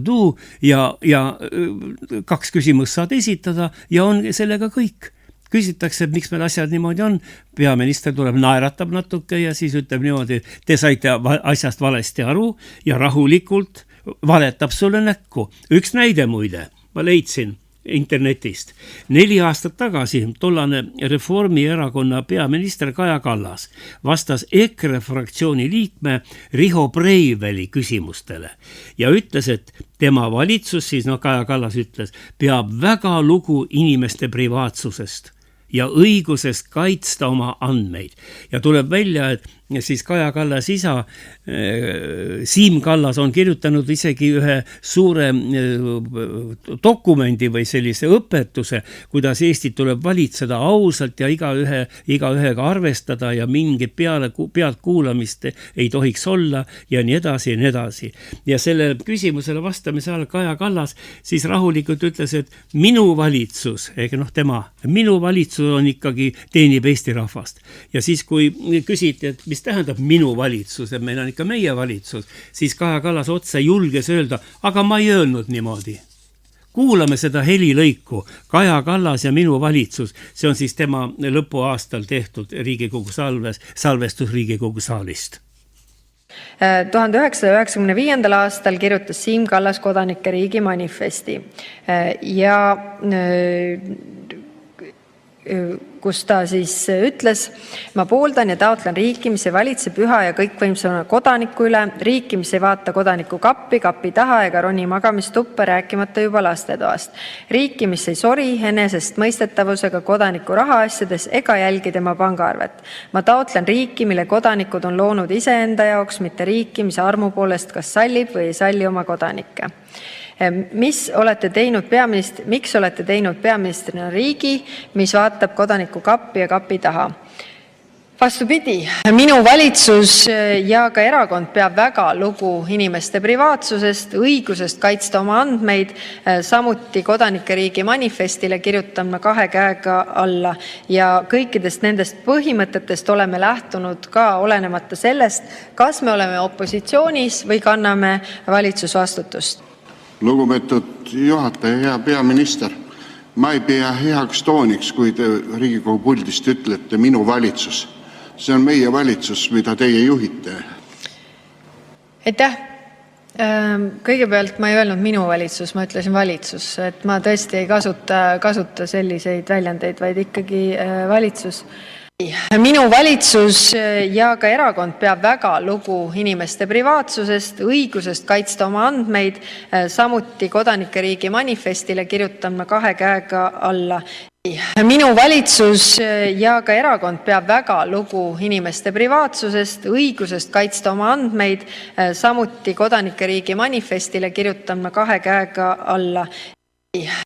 du ja 2 küsimust saad esitada ja on sellega kõik. Küsitakse, et miks meil asjad niimoodi on. Peaminister tuleb, naeratab natuke ja siis ütleb niimoodi, te saite asjast valesti aru ja rahulikult valetab sulle näkku. Üks näide muide, ma leidsin internetist. 4 aastat tagasi tollane Reformierakonna peaminister Kaja Kallas vastas EKRE fraktsiooni liikme Riho Breiveli küsimustele ja ütles, et tema valitsus, siis Kaja Kallas ütles, peab väga lugu inimeste privaatsusest ja õigusest kaitsta oma andmeid. Ja tuleb välja, et siis Kaja Kallas isa Siim Kallas on kirjutanud isegi ühe suure dokumendi või sellise õpetuse, kuidas Eestit tuleb valitseda ausalt ja igaühega arvestada ja mingit pealt kuulamist ei tohiks olla ja nii edasi ja nii edasi. Ja selle küsimusele vastamise all Kaja Kallas siis rahulikult ütles, et minu valitsus, minu valitsus on ikkagi teenib Eesti rahvast. Ja siis kui küsiti, et mis tähendab minu valitsus, et meil on ikka meie valitsus, siis Kaja Kallas otse julges öelda, aga ma ei öelnud niimoodi. Kuulame seda helilõiku, Kaja Kallas ja minu valitsus, see on siis tema lõpuaastal tehtud Riigikogu salvestus Riigikogu saalist. 1995. aastal kirjutas Siim Kallas kodanike riigi manifesti ja kus ta siis ütles, ma pooldan ja taotlen riiki, mis ei valitse püha ja kõikvõimsana kodaniku üle, riiki, mis ei vaata kodaniku kapi taha ega roni magamistuppa, rääkimata juba lastetoast. Riiki, mis ei sori enesest mõistetavusega kodaniku rahaasjades ega jälgi tema pangaarvet. Ma taotlen riiki, mille kodanikud on loonud iseenda jaoks, mitte riiki, mis armu poolest kas sallib või ei salli oma kodanikke. Miks olete teinud peaministrina riigi, mis vaatab kodaniku kappi ja kapi taha? Vastupidi, minu valitsus ja ka erakond peab väga lugu inimeste privaatsusest, õigusest kaitsta oma andmeid, samuti kodanike riigi manifestile kirjutan ma 2 käega alla ja kõikidest nendest põhimõtetest oleme lähtunud ka olenemata sellest, kas me oleme opositsioonis või kanname valitsusvastutust. Lugupeetud juhataja, hea peaminister, ma ei pea heaks tooniks, kui te Riigikogu puldist ütlete minu valitsus. See on meie valitsus, mida teie juhite. Aitäh. Kõigepealt ma ei öelnud minu valitsus, ma ütlesin valitsus, et ma tõesti ei kasuta selliseid väljendeid, vaid ikkagi valitsus. Minu valitsus ja ka erakond peab väga lugu inimeste privaatsusest, õigusest kaitsta oma andmeid, samuti kodanike riigi manifestile kirjutan ma 2 käega alla. Minu valitsus ja ka erakond peab väga lugu inimeste privaatsusest, õigusest kaitsta oma andmeid, samuti kodanike riigi manifestile kirjutan ma 2 käega alla.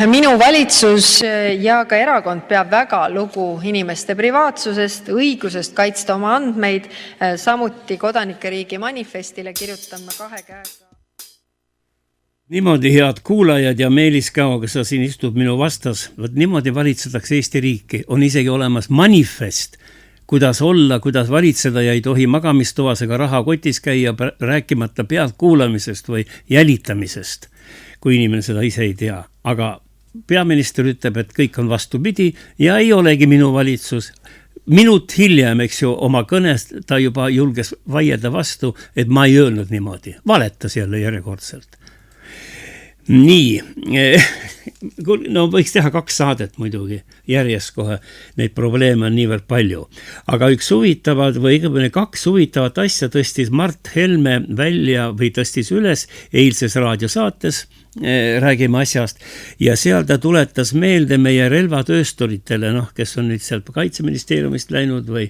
Minu valitsus ja ka erakond peab väga lugu inimeste privaatsusest, õigusest kaitsta oma andmeid, samuti kodanike riigi manifestile kirjutan ma 2 käega. Niimoodi, head kuulajad ja Meelis Käo, kes sa siin istud minu vastas, võt niimoodi valitsetakse Eesti riiki. On isegi olemas manifest, kuidas olla, kuidas valitseda ja ei tohi magamistoas ega rahakotis käia, rääkimata pealt kuulamisest või jälitamisest, kui inimene seda ise ei tea. Aga peaminister ütleb, et kõik on vastupidi ja ei olegi minu valitsus. Minut hiljem, eks ju, oma kõnest ta juba julges vaielda vastu, et ma ei öelnud niimoodi. Valetas jälle järjekordselt. Nii, no võiks teha 2 saadet muidugi, järjest kohe, neid probleeme on niivõrd palju. Aga üks huvitavad või õigemini 2 huvitavat asja tõstis Mart Helme välja või tõstis üles eilses raadiosaates, räägime asjast, ja seal ta tuletas meelde meie relvatöösturitele, kes on nüüd sealt Kaitseministeeriumist läinud või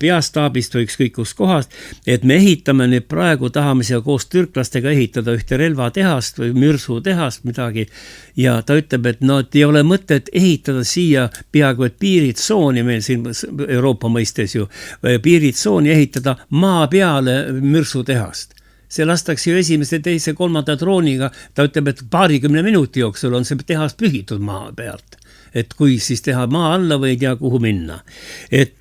peastaabist või ükskõik kus kohast, et me ehitame nüüd praegu, tahame siia koos türklastega ehitada ühte relvatehast või mürsutehast midagi, ja ta ütleb, et et ei ole mõtet ehitada siia peaaegu et piiritsooni meil siin Euroopa mõistes ju, piiritsooni ehitada maa peale mürsutehast. See lastakse ju esimese, teise, 3. drooniga, ta ütleb, et 20 minuti jooksul on see tehas pühitud maa pealt. Et kui siis teha maa alla või ei tea kuhu minna. Et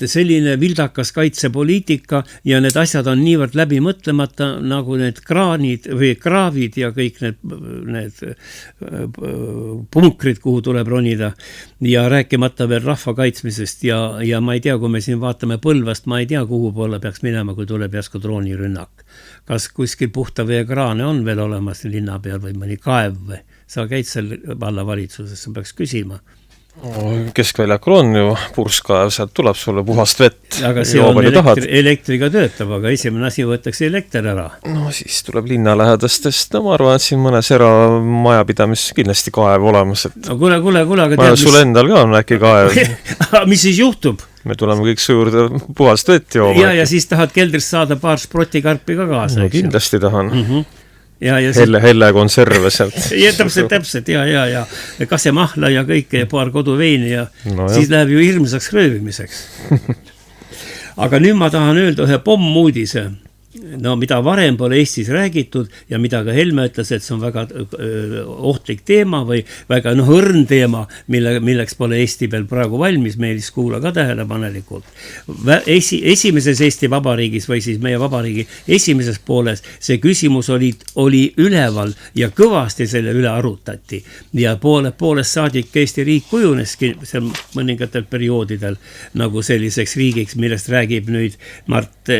selline vildakas kaitsepoliitika ja need asjad on niivõrd läbi mõtlemata, nagu need kraanid või kraavid ja kõik need punkrid, kuhu tuleb ronida ja rääkimata veel rahva kaitsmisest ja ma ei tea, kui me siin vaatame Põlvast, ma ei tea, kuhu poole peaks minema, kui tuleb järsku droonirünnak. Kas kuskil puhta veekraane on veel olemas linna peal või mõni kaev või? Sa käid seal vallavalitsuses, sa peaks küsima. Keskväljakul on ju purskkaev, sealt tuleb sulle puhast vett. Aga see on elektriga töötab, aga esimene asi võetakse elekter ära. No siis tuleb linna lähedastest, ma arvan, et siin mõnes eramajapidamises kindlasti kaev olemas. No kuule, aga sul endal ka on äkki kaev. Mis siis juhtub? Me tuleme kõik suurde puhast vett jooma. Ja siis tahad keldrist saada paar sprotikarpi ka kaasa. No kindlasti tahan. Ja helle konserve sealt. Täpselt, ja kasemahla ja kõike ja paar koduveini ja siis läheb ju hirmsaks röövimiseks. Aga nüüd ma tahan öelda ühe pommuudise, mida varem pole Eestis räägitud ja mida ka Helme ütles, et see on väga ohtlik teema või väga õrn teema, milleks pole Eesti veel praegu valmis, Meelis kuula ka tähelepanelikult. Esimeses Eesti Vabariigis või siis meie vabariigi esimeses pooles see küsimus oli üleval ja kõvasti selle üle arutati ja poolest saadik Eesti riik kujuneski seal mõningatel perioodidel nagu selliseks riigiks, millest räägib nüüd Mart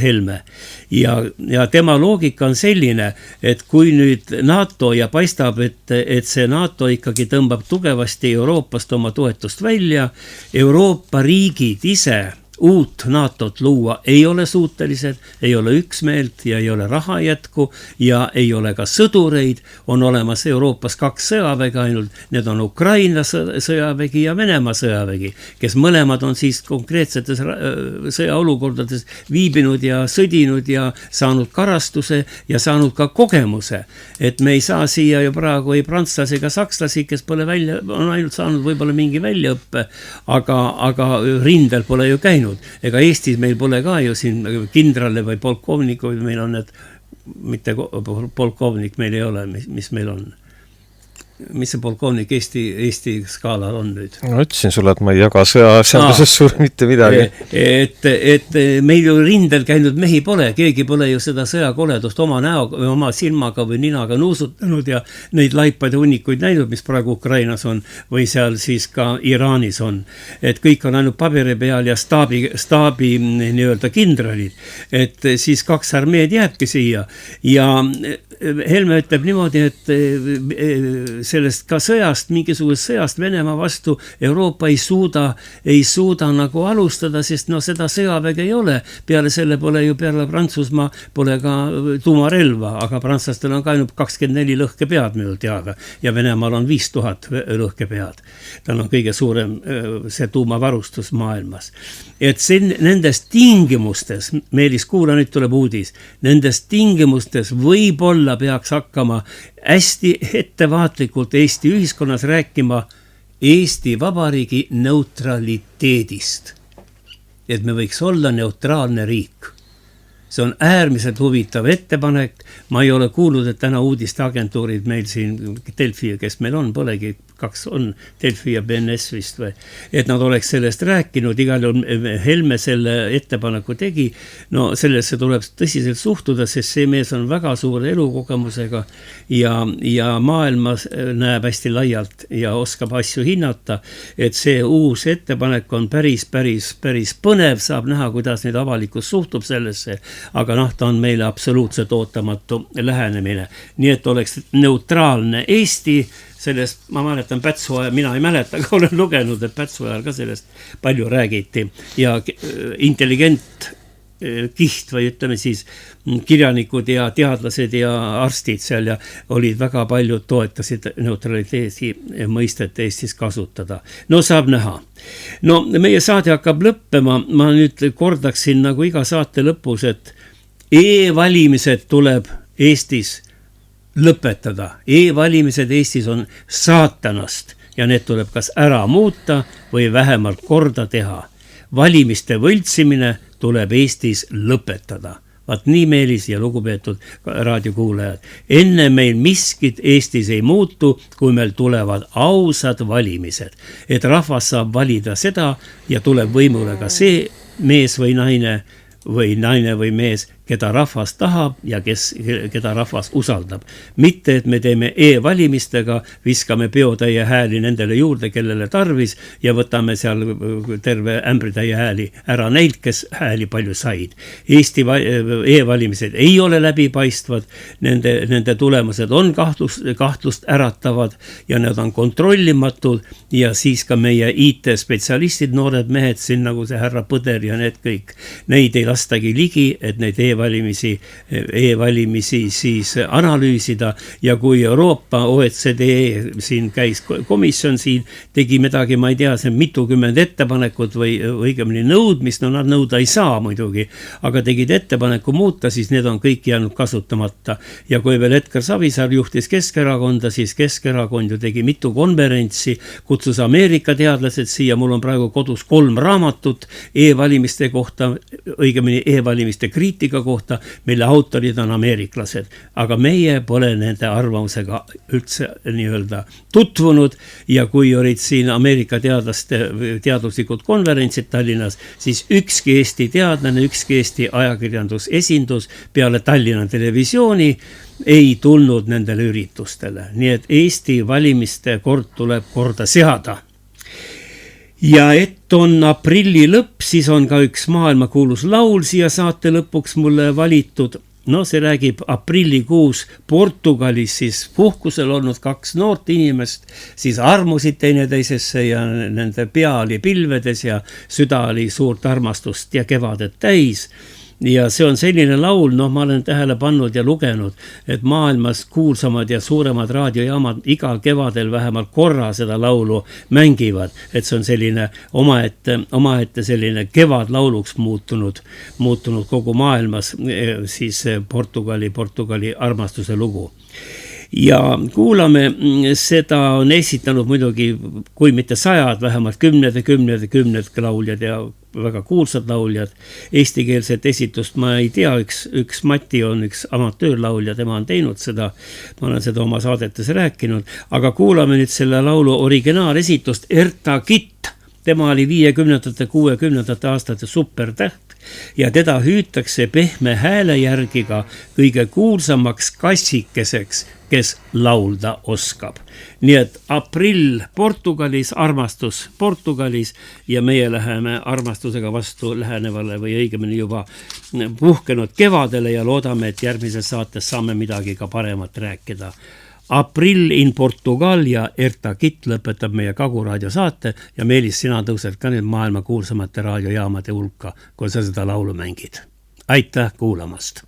Helme ja tema loogika on selline, et kui nüüd NATO ja paistab, et see NATO ikkagi tõmbab tugevasti Euroopast oma toetust välja, Euroopa riigid ise uut NATO-t luua ei ole suutelised, ei ole üksmeelt ja ei ole raha jätku ja ei ole ka sõdureid, on olemas Euroopas 2 sõjaväge ainult, need on Ukraina sõjavägi ja Venemaa sõjavägi, kes mõlemad on siis konkreetsetes sõjaolukordades viibinud ja sõdinud ja saanud karastuse ja saanud ka kogemuse, et me ei saa siia ju praegu ei prantslasi ega sakslasi, kes pole on ainult saanud võib-olla mingi väljaõppe, aga rindel pole ju käinud. Ega Eestis meil pole ka ju siin kindrale või polkovniku, meil on need, mitte polkovnik meil ei ole, mis meil on. Mis see polkovnik Eesti skaalal on nüüd? Ma ütlesin sulle, et ma ei jaga sõjaasjanduses suur mitte midagi. Et meil ju rindel käinud mehi pole, keegi pole ju seda sõjakoledust oma näoga või oma silmaga või ninaga nuusutanud ja neid laipaid hunnikuid näinud, mis praegu Ukrainas on või seal siis ka Iraanis on. Et kõik on ainult paberi peal ja staabi nii-öelda kindralid. Et siis 2 armeed jääbki siia ja Helme ütleb niimoodi, et sellest ka sõjast, mingisugust sõjast Venemaa vastu Euroopa ei suuda nagu alustada, sest seda sõjaväge ei ole. Peale selle pole ju peale Prantsusmaa pole ka tuumarelva, aga prantslastel on ka ainult 24 lõhkepead minu teada ja Venemaal on 5000 lõhkepead. Tal on kõige suurem see tuumavarustus maailmas. Et nendes tingimustes, Meelis, kuula, nüüd tuleb uudis, nendes tingimustes võib-olla peaks hakkama hästi ettevaatlikult Eesti ühiskonnas rääkima Eesti Vabariigi neutraliteedist. Et me võiks olla neutraalne riik. See on äärmiselt huvitav ettepanek. Ma ei ole kuulnud, et täna uudisteagentuurid meil siin, Delfi, kes meil on, polegi, 2 on, Delfi ja BNS vist või, et nad oleks sellest rääkinud, igal juhul Helme selle ettepaneku tegi. No sellesse tuleb tõsiselt suhtuda, sest see mees on väga suure elukogemusega ja maailmas näeb hästi laialt ja oskab asju hinnata, et see uus ettepanek on päris põnev, saab näha, kuidas nüüd avalikkus suhtub sellesse, aga ta on meile absoluutselt ootamatu lähenemine. Nii et oleks neutraalne Eesti, sellest ma mäletan Pätsu ajal, mina ei mäleta, aga olen lugenud, et Pätsu ajal ka sellest palju räägiti ja intelligent kiht või ütleme siis kirjanikud ja teadlased ja arstid seal ja olid väga paljud toetasid neutraliteedi mõistet Eestis kasutada. No saab näha. No meie saade hakkab lõppema, ma nüüd kordaksin nagu iga saate lõpus, et e-valimised tuleb Eestis lõpetada. E-valimised Eestis on saatanast ja need tuleb kas ära muuta või vähemalt korda teha. Valimiste võltsimine tuleb Eestis lõpetada. Vaat nii, Meelis ja lugupeetud raadiokuulajad. Enne meil miskit Eestis ei muutu, kui meil tulevad ausad valimised. Et rahvas saab valida seda ja tuleb võimule ka see mees või naine või mees, keda rahvas tahab ja keda rahvas usaldab. Mitte, et me teeme e-valimistega, viskame peotäie hääli nendele juurde, kellele tarvis ja võtame seal terve ämbritäie hääli ära neilt, kes hääli palju said. Eesti e-valimised ei ole läbipaistvad, nende tulemused on kahtlust äratavad ja need on kontrollimatud ja siis ka meie IT-spetsialistid, noored mehed siin nagu see härra Põder ja need kõik, neid ei lastagi ligi, et neid e-valimisi siis analüüsida ja kui Euroopa OECD siin käis komisjon siin, tegi midagi, ma ei tea, see mitukümmend ettepanekut või õigemini nõudmist, no nad nõuda ei saa muidugi, aga tegid ettepaneku muuta, siis need on kõik jäänud kasutamata. Ja kui veel Edgar Savisaar juhtis Keskerakonda, siis Keskerakond ju tegi mitu konverentsi, kutsus Ameerika teadlased siia, mul on praegu kodus 3 raamatut e-valimiste kohta, õigemini e-valimiste kriitika kohta, mille autorid on ameeriklased, aga meie pole nende arvamusega üldse nii-öelda tutvunud ja kui olid siin Ameerika teaduslikud konverentsid Tallinnas, siis ükski Eesti teadlane, ükski Eesti ajakirjandusesindus peale Tallinna televisiooni ei tulnud nendele üritustele. Nii et Eesti valimiste kord tuleb korda seada. Ja et on aprilli lõpp, siis on ka üks maailmakuulus laul siia saate lõpuks mulle valitud. No see räägib aprillikuus Portugalis siis puhkusel olnud 2 noort inimest, siis armusid teineteisesse ja nende pea oli pilvedes ja süda oli suurt armastust ja kevadet täis. Ja see on selline laul, ma olen tähele pannud ja lugenud, et maailmas kuulsamad ja suuremad raadiojaamad igal kevadel vähemalt korra seda laulu mängivad, et see on selline omaette selline kevadlauluks muutunud kogu maailmas siis Portugali armastuse lugu. Ja kuulame, seda on esitanud muidugi, kui mitte 100, vähemalt kümned lauljad ja väga kuulsad lauljad. Eestikeelset esitust ma ei tea, üks Mati on üks amatöörlaulja, tema on teinud seda, ma olen seda oma saadetes rääkinud, aga kuulame nüüd selle laulu originaalesitust Erta Kitt. Tema oli 50-60 aastate supertäht ja teda hüütakse pehme hääle järgi ka kõige kuulsamaks kassikeseks kes laulda oskab. Nii et aprill Portugalis, armastus Portugalis ja meie läheme armastusega vastu lähenevale või õigemini juba puhkenud kevadele ja loodame, et järgmises saates saame midagi ka paremat rääkida. Aprill in Portugal ja Erta Kitt lõpetab meie Kaguraadio saate ja Meelis, sina tõused ka nüüd maailma kuulsamate raadiojaamade hulka, kui sa seda laulu mängid. Aitäh kuulamast!